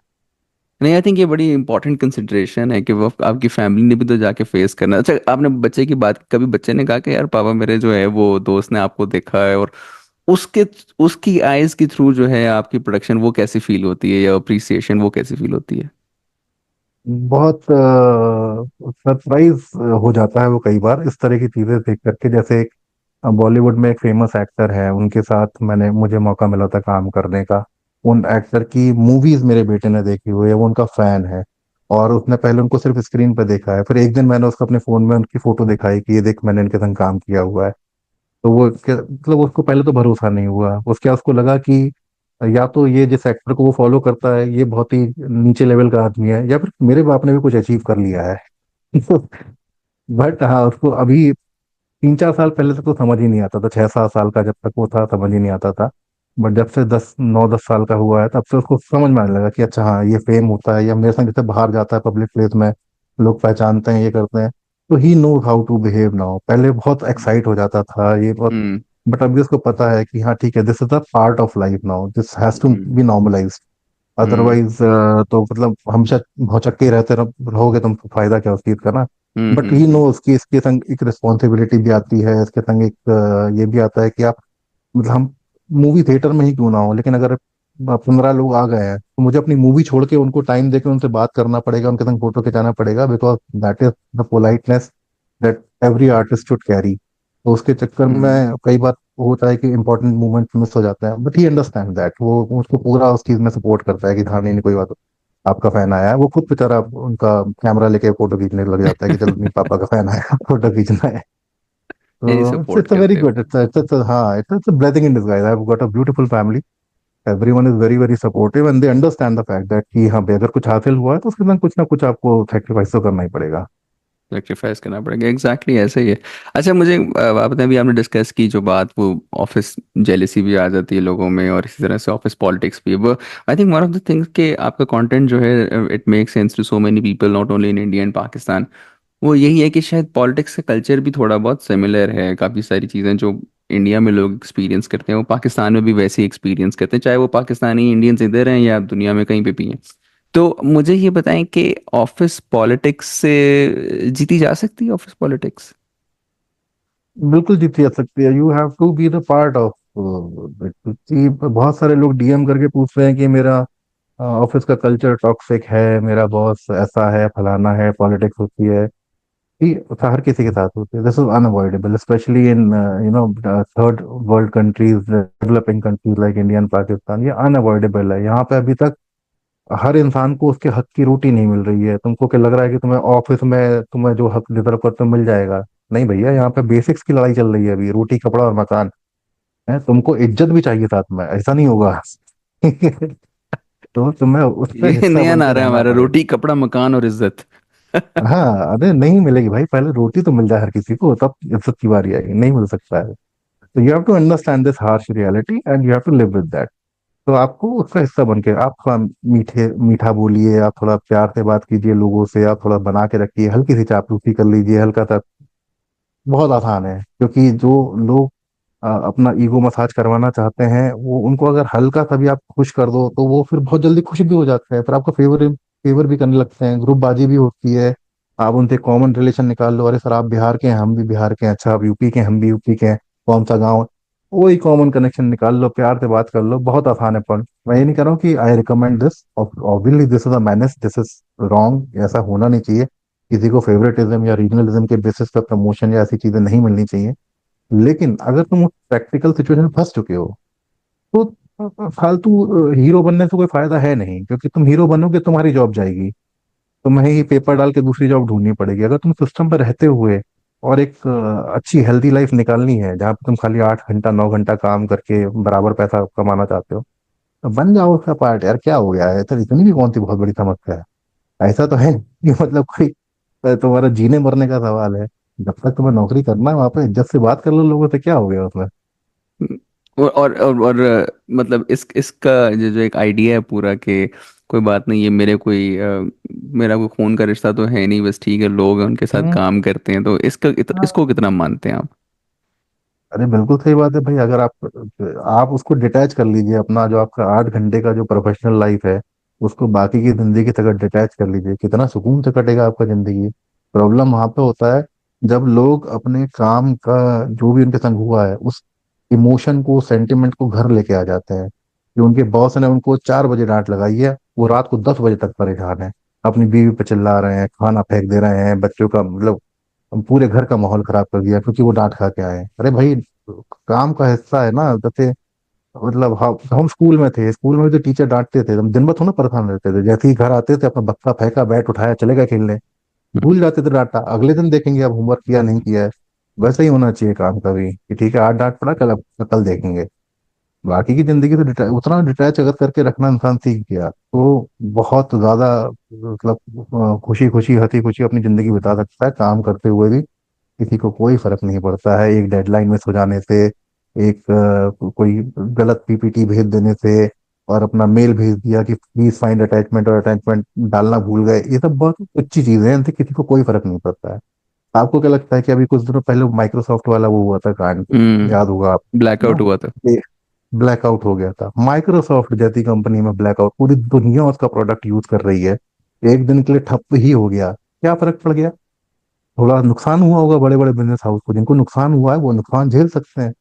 [SPEAKER 1] नहीं, आई थिंक ये बड़ी इंपॉर्टेंट कंसिडरेशन है कि वो आपकी फैमिली ने भी तो जाके फेस करना। अच्छा आपने बच्चे की बात, कभी बच्चे ने कहा कि यार पापा मेरे जो है वो दोस्त ने आपको देखा है, और उसके उसकी आइज के थ्रू जो है आपकी प्रोडक्शन वो कैसी फील होती है या अप्रिसिएशन वो कैसी फील होती है?
[SPEAKER 2] बहुत सरप्राइज हो जाता है वो कई बार इस तरह की चीजें देख करके। जैसे बॉलीवुड में एक फेमस एक्टर है, उनके साथ मुझे मौका मिला था काम करने का। उन एक्टर की मूवीज मेरे बेटे ने देखी हुई है, वो उनका फैन है। और उसने पहले उनको सिर्फ स्क्रीन पर देखा है, फिर एक दिन मैंने उसको अपने फोन में उनकी फोटो दिखाई कि ये देख, मैंने इनके संग काम किया हुआ है। तो मतलब उसको पहले तो भरोसा नहीं हुआ, उसको लगा कि या तो ये जिस एक्टर को वो फॉलो करता है ये बहुत ही नीचे लेवल का आदमी है, या फिर मेरे बाप ने भी कुछ अचीव कर लिया है। बट हाँ, उसको अभी 3-4 साल पहले तक तो समझ ही नहीं आता था, 6-7 साल का जब तक वो था समझ ही नहीं आता था। बट जब से 10, 9, 10 साल का हुआ है तब से उसको समझ में आने लगा कि अच्छा हाँ, ये फेम होता है, या मेरे संग जैसे बाहर जाता है पब्लिक प्लेस में, लोग पहचानते हैं, ये करते हैं। तो he knows how to behave now. पहले बहुत एक्साइट हो जाता था ये बहुत,
[SPEAKER 1] हम्म।
[SPEAKER 2] बट अभी उसको पता है कि हाँ ठीक है, this is the part of life now, this has to
[SPEAKER 1] hmm.
[SPEAKER 2] Be normalized.
[SPEAKER 1] Hmm.
[SPEAKER 2] Otherwise तो मतलब हमेशा भौचक्के ही रहोगे तुम, तो फायदा क्या उस चीज का ना। But he
[SPEAKER 1] hmm.
[SPEAKER 2] नो उसकी इसके संग एक रिस्पॉन्सिबिलिटी भी आती है, इसके संग एक ये भी आता है कि आप मतलब हम मूवी थिएटर में ही क्यों ना हो, लेकिन अगर 15 लोग आ गए हैं तो मुझे अपनी मूवी छोड़ के उनको टाइम देके उनसे बात करना पड़ेगा, उनके संग फोटो खिंचाना पड़ेगा, because that is the politeness that every artist should carry. तो उसके चक्कर
[SPEAKER 1] हम्म।
[SPEAKER 2] में कई बार होता है कि इंपॉर्टेंट मोमेंट मिस हो जाते हैं, बट ही अंडरस्टैंड दैट, वो उसको पूरा उस चीज में सपोर्ट करता है कि हाँ नहीं नहीं कोई बात, आपका फैन आया है। वो खुद बेचारा उनका कैमरा लेके फोटो खींचने लग जाता है कि चलो नहीं, पापा का फैन आया, फोटो खींचना है।
[SPEAKER 1] नहीं,
[SPEAKER 2] तो
[SPEAKER 1] सपोर्ट
[SPEAKER 2] इट्स अ वेरी
[SPEAKER 1] करते
[SPEAKER 2] गुड,
[SPEAKER 1] हो।
[SPEAKER 2] हाँ, it's a blessing in disguise. I have got a beautiful family. Everyone is very very supportive and they understand the fact that कि हाँ भाई, अगर कुछ हासिल हुआ है तो उसके साथ कुछ ना कुछ आपको सेक्रीफाइस तो करना ही पड़ेगा।
[SPEAKER 1] सेक्रीफाइस करना पड़ेगा, एग्जैक्टली ऐसे ही है। अच्छा, मुझे आपने भी आपने डिस्कस की जो बात, वो ऑफिस जेलेसी भी आ जाती है लोगों में, और इसी तरह से ऑफिस पॉलिटिक्स भी, वो I think one of the things के आपका कंटेंट जो है, it make sense to so many people not only in India and Pakistan. वो यही है कि शायद पॉलिटिक्स का कल्चर भी थोड़ा बहुत सिमिलर है। काफ़ी सारी चीज़ें जो इंडिया में लोग एक्सपीरियंस करते हैं वो पाकिस्तान में भी वैसे ही एक्सपीरियंस करते हैं, चाहे वो पाकिस्तानी इंडियंस इधर हैं या दुनिया में कहीं पे भी हैं। तो मुझे ये बताएं कि ऑफिस पॉलिटिक्स से जीती जा सकती है ऑफिस पॉलिटिक्स?
[SPEAKER 2] बिल्कुल जीती जा सकती है, you have to be the part of. बहुत सारे लोग डीएम करके पूछ रहे हैं कि मेरा ऑफिस का कल्चर टॉक्सिक है, मेरा बॉस ऐसा है, फलाना है, पॉलिटिक्स होती है। ही हर किसी के साथ होती है, this is unavoidable, specially in third world countries, developing countries like India and Pakistan. ये अनअवॉइडेबल है, यहाँ पे अभी तक हर इंसान को उसके हक की रोटी नहीं मिल रही है। तुमको क्या लग रहा है कि तुम्हें ऑफिस में तुम्हें जो हक डिजर्व करते हो मिल जाएगा? नहीं भैया, यहाँ पे बेसिक्स की लड़ाई चल रही है अभी, रोटी कपड़ा और मकान है। तुमको इज्जत भी चाहिए साथ में, ऐसा नहीं होगा। तो तुम्हें उसका
[SPEAKER 1] ये
[SPEAKER 2] हिस्सा
[SPEAKER 1] नया
[SPEAKER 2] बन के
[SPEAKER 1] नारा है
[SPEAKER 2] रहना
[SPEAKER 1] हमारा,
[SPEAKER 2] पड़ेगा।
[SPEAKER 1] रोटी कपड़ा मकान और इज्जत।
[SPEAKER 2] हाँ, अरे नहीं मिलेगी भाई, पहले रोटी तो मिल जाए हर किसी को, तब इज्जत की बारी आएगी, नहीं मिल सकता है। तो you have to understand this harsh reality and you have to live with that. तो आपको उसका हिस्सा बन के, आप थोड़ा मीठा बोलिए, आप थोड़ा प्यार से बात कीजिए लोगों से, आप थोड़ा बना के रखिए, हल्की सी चापलूसी कर लीजिए, हल्का सा। बहुत आसान है, क्योंकि जो लोग अपना ईगो मसाज करवाना चाहते हैं, वो उनको अगर हल्का सा भी आप खुश कर दो तो वो फिर बहुत जल्दी खुश भी हो जाते हैं, फिर आपका फेवर भी करने लगते हैं, ग्रुपबाजी भी होती है। आप उनसे कॉमन रिलेशन निकाल लो, अरे सर आप बिहार के हैं, हम भी बिहार के हैं, अच्छा आप यूपी के हैं, हम भी यूपी के हैं, कौन सा गाँव है? वही कॉमन कनेक्शन निकाल लो, प्यार से बात कर लो, बहुत आसान है। पर मैं ये नहीं कह रहा हूँ कि I recommend this, obviously this is a manage, this is wrong, ऐसा होना नहीं चाहिए। किसी को फेवरेटिज्म या रीजनलिज्म के बेसिस पर प्रमोशन या ऐसी चीजें नहीं मिलनी चाहिए। लेकिन अगर तुम प्रैक्टिकल सिचुएशन में फंस चुके हो तो फालतू हीरो बनने से कोई फायदा है नहीं, क्योंकि तुम हीरो बनोगे तुम्हारी जॉब जाएगी, तुम्हें ही पेपर डाल के दूसरी जॉब ढूंढनी पड़ेगी। अगर तुम सिस्टम पर रहते हुए और एक अच्छी हेल्दी लाइफ निकालनी है जहाँ पे तुम खाली 8 घंटा 9 घंटा काम करके बराबर पैसा कमाना चाहते हो, तो बन जाओ उसका पार्ट यार, क्या हो गया है? तो इतनी भी कौन सी बहुत बड़ी समस्या है? ऐसा तो है नहीं कि मतलब कोई तुम्हारा जीने मरने का सवाल है। जब तक तुम्हें नौकरी करना है वहां पे इज्जत से बात कर लो लोगों से, क्या हो गया उसमें?
[SPEAKER 1] मतलब इसका जो एक आइडिया है पूरा कि कोई बात नहीं, ये मेरा कोई खून का रिश्ता तो है नहीं, बस ठीक है, लोग हैं उनके साथ
[SPEAKER 2] हम्म।
[SPEAKER 1] काम करते हैं, तो इसको कितना मानते हैं आप?
[SPEAKER 2] अरे बिल्कुल सही बात है भाई, अगर आप उसको डिटैच कर लीजिए, अपना जो आपका 8 घंटे का जो प्रोफेशनल लाइफ है उसको बाकी की जिंदगी से अगर डिटैच कर लीजिए, कितना सुकून से कटेगा आपका जिंदगी। प्रॉब्लम वहां पे होता है जब लोग अपने काम का जो भी उनके संग हुआ है उस इमोशन को, सेंटिमेंट को घर लेके आ जाते हैं, कि उनके बॉस ने उनको 4 बजे डांट लगाई है, वो रात को 10 बजे तक परेशान है, अपनी बीवी पे चिल्ला रहे हैं, खाना फेंक दे रहे हैं, बच्चों का मतलब पूरे घर का माहौल खराब कर दिया क्योंकि वो डांट खा के आए हैं। अरे भाई, काम का हिस्सा है ना। जैसे मतलब हम स्कूल में थे, स्कूल में भी तो टीचर डांटते थे, हम दिन भर थोड़ा परेशान रहते थे, जैसे ही घर आते थे अपना बस्ता फेंका, बैट उठाया, चले गए खेलने। भूल जाते थे डांटा, अगले दिन देखेंगे अब होमवर्क किया नहीं किया है। वैसे ही होना चाहिए काम का भी, कि ठीक है आज डांट पड़ा, कल देखेंगे। बाकी की जिंदगी तो उतना डिटैच अगर करके रखना इंसान सीख गया तो बहुत ज्यादा मतलब खुशी खुशी हंसी खुशी अपनी जिंदगी बिता सकता है काम करते हुए भी। किसी को कोई फर्क नहीं पड़ता है एक डेडलाइन मिस हो जाने से, एक कोई गलत पीपीटी भेज देने से, और अपना मेल भेज दिया कि प्लीज फाइंड अटैचमेंट, और अटैचमेंट डालना भूल गए। ये सब बहुत अच्छी चीजें हैं, इनसे किसी को कोई फर्क नहीं पड़ता है। आपको क्या लगता है कि अभी कुछ दिनों पहले माइक्रोसॉफ्ट वाला वो हुआ था कांड, याद होगा
[SPEAKER 1] ब्लैकआउट
[SPEAKER 2] आपको
[SPEAKER 1] हुआ था।
[SPEAKER 2] ना, ब्लैकआउट हो गया था माइक्रोसॉफ्ट जैसी कंपनी में, ब्लैकआउट पूरी दुनिया उसका प्रोडक्ट यूज कर रही है, एक दिन के लिए ठप ही हो गया, क्या फर्क पड़ गया? थोड़ा नुकसान हुआ होगा बड़े बड़े बिजनेस हाउस को, जिनको नुकसान हुआ है वो नुकसान झेल सकते हैं।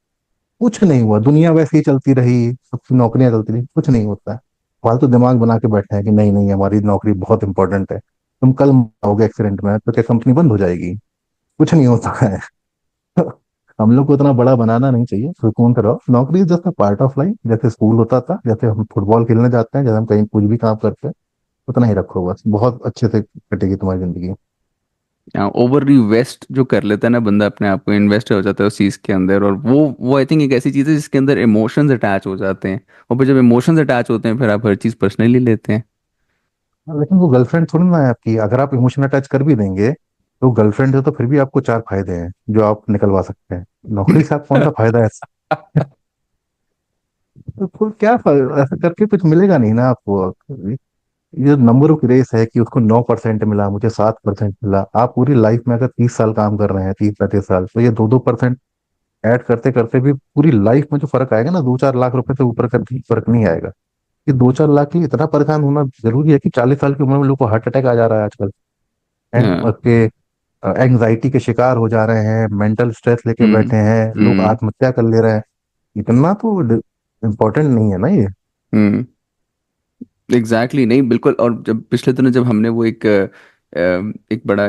[SPEAKER 2] कुछ नहीं हुआ, दुनिया वैसे ही चलती रही, सबकी नौकरियां चलती रही, कुछ नहीं होता है। फालतू दिमाग बना के बैठे हैं कि नहीं नहीं हमारी नौकरी बहुत इंपॉर्टेंट है, तुम कल आओगे एक्सीडेंट में तो क्या कंपनी बंद हो जाएगी? कुछ नहीं होता है। हम लोग को इतना बड़ा बनाना नहीं चाहिए, सुकून से रहो, नौकरी is just a part of life, जैसे स्कूल होता था, जैसे हम फुटबॉल खेलने जाते हैं, जैसे हम कहीं कुछ भी काम करते हैं, उतना ही रखो बस, बहुत अच्छे से कटेगी तुम्हारी जिंदगी।
[SPEAKER 1] ओवर इन्वेस्ट जो कर लेता है ना बंदा, अपने आप को इन्वेस्ट हो जाता है उस चीज़ के अंदर, और वो आई थिंक एक ऐसी चीज़ है जिसके अंदर इमोशंस अटैच हो जाते हैं, और फिर जब इमोशंस अटैच होते हैं फिर आप हर चीज़ पर्सनली लेते हैं।
[SPEAKER 2] लेकिन वो गर्लफ्रेंड थोड़ी ना है आपकी, अगर आप इमोशन अटैच कर भी देंगे तो गर्लफ्रेंड है तो फिर भी आपको चार फायदे हैं जो आप निकलवा सकते हैं, नौकरी से आप कौन सा फायदा है? तो क्या ऐसा करके कुछ मिलेगा नहीं ना आपको। ये नंबरों की रेस है कि उसको 9% मिला, मुझे 7% मिला। आप पूरी लाइफ में अगर 30 साल काम कर रहे हैं, 30-35 साल, तो ये 2-2% ऐड करते करते भी पूरी लाइफ में जो फर्क आएगा ना, 2-4 लाख रुपए से ऊपर का भी फर्क नहीं आएगा। कि 2-4 लाख के लिए इतना परेशान होना जरूरी है कि 40 साल की उम्र में लोग को हार्ट अटैक आ जा रहा है आजकल,
[SPEAKER 1] हाँ।
[SPEAKER 2] के एंग्जाइटी के शिकार हो जा रहे हैं, मेंटल स्ट्रेस लेके
[SPEAKER 1] हम्म।
[SPEAKER 2] बैठे हैं, लोग
[SPEAKER 1] हम्म।
[SPEAKER 2] आत्महत्या कर ले रहे हैं। इतना तो इम्पोर्टेंट नहीं है ना ये।
[SPEAKER 1] हम्म। एग्जैक्टली नहीं, बिल्कुल। और जब पिछले दिनों जब हमने वो एक बड़ा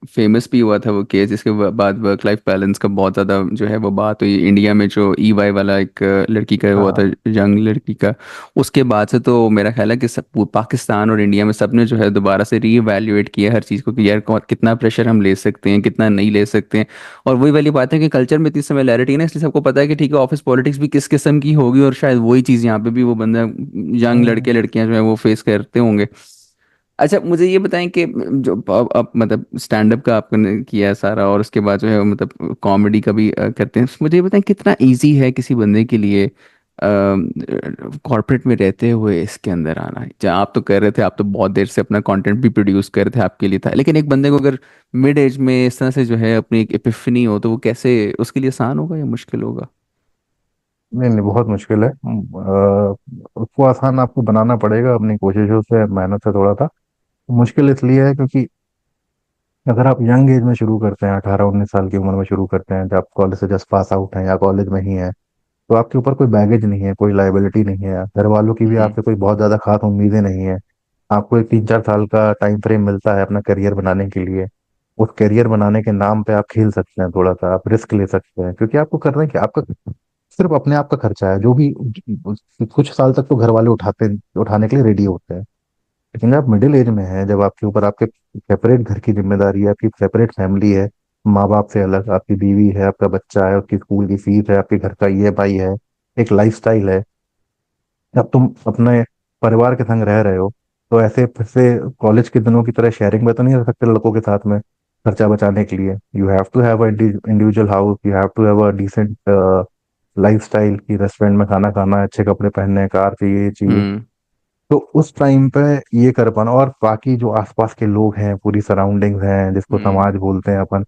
[SPEAKER 1] फेमस भी हुआ था वो केस, जिसके बाद वर्क लाइफ बैलेंस का बहुत ज़्यादा जो है वो बात हुई इंडिया में, जो EY वाला एक लड़की का हुआ था,
[SPEAKER 2] हाँ
[SPEAKER 1] यंग लड़की का। उसके बाद से तो मेरा ख्याल है कि सब पाकिस्तान और इंडिया में सबने जो है दोबारा से रीइवैल्यूएट किया हर चीज़ को, कि यार कितना प्रेशर हम ले सकते हैं, कितना नहीं ले सकते हैं। और वही वाली बात है कि कल्चर में इतनी सिमिलैरिटी है ना, इसलिए सबको पता है कि ठीक है ऑफिस पॉलिटिक्स भी किस किस्म की होगी, और शायद वही चीज़ यहाँ पे भी वो बंदा, यंग लड़के लड़कियां जो है वो फेस करते होंगे। अच्छा मुझे ये बताएं कि जो आप मतलब स्टैंड अप का आपने किया है सारा, और उसके बाद जो है मतलब कॉमेडी का भी करते हैं, मुझे ये बताएं कितना इजी है किसी बंदे के लिए कॉर्पोरेट में रहते हुए इसके अंदर आना। जहाँ आप तो कर रहे थे, आप तो बहुत देर से अपना कंटेंट भी प्रोड्यूस कर रहे थे, आपके लिए था, लेकिन एक बंदे को अगर मिड एज में इस तरह से जो है अपनी एक एपिफनी हो, तो वो कैसे, उसके लिए आसान होगा या मुश्किल होगा?
[SPEAKER 2] नहीं नहीं, बहुत मुश्किल है। उसको आसान आपको बनाना पड़ेगा अपनी कोशिशों से, मेहनत से थोड़ा सा। मुश्किल इसलिए है क्योंकि अगर आप यंग एज में शुरू करते हैं, 18-19 साल की उम्र में शुरू करते हैं, जब कॉलेज से जस्ट पास आउट हैं या कॉलेज में ही हैं, तो आपके ऊपर कोई बैगेज नहीं है, कोई लाइबिलिटी नहीं है, घर वालों की भी
[SPEAKER 1] हम्म।
[SPEAKER 2] आपसे कोई बहुत ज्यादा खास उम्मीदें नहीं है। आपको एक 3-4 साल का टाइम फ्रेम मिलता है अपना करियर बनाने के लिए। उस करियर बनाने के नाम पे आप खेल सकते हैं, थोड़ा सा आप रिस्क ले सकते हैं, क्योंकि आपको करना है कि आपका सिर्फ अपने आप का खर्चा है जो भी। कुछ साल तक तो घर वाले उठाने के लिए रेडी होते हैं। लेकिन जब मिडिल एज में है, जब आपके ऊपर आपके सेपरेट घर की जिम्मेदारी है, आपकी सेपरेट फैमिली है, माँ बाप से अलग आपकी बीवी है, आपका बच्चा है, उसकी स्कूल की फीस है, आपके घर का EMI है, एक लाइफस्टाइल है, अब तुम अपने परिवार के संग रह रहे हो, तो ऐसे फिर से कॉलेज के दिनों की तरह शेयरिंग में तो नहीं रह सकते लड़कों के साथ में खर्चा बचाने के लिए। You have to have a individual house, you have to have a decent lifestyle, की रेस्टोरेंट में खाना खाना है, अच्छे कपड़े पहनने हैं, कार चाहिए, ये चाहिए।
[SPEAKER 1] हम्म।
[SPEAKER 2] तो उस टाइम पे ये कर पाना, और बाकी जो आसपास के लोग हैं, पूरी सराउंडिंग्स हैं जिसको
[SPEAKER 1] हम्म।
[SPEAKER 2] समाज बोलते हैं अपन,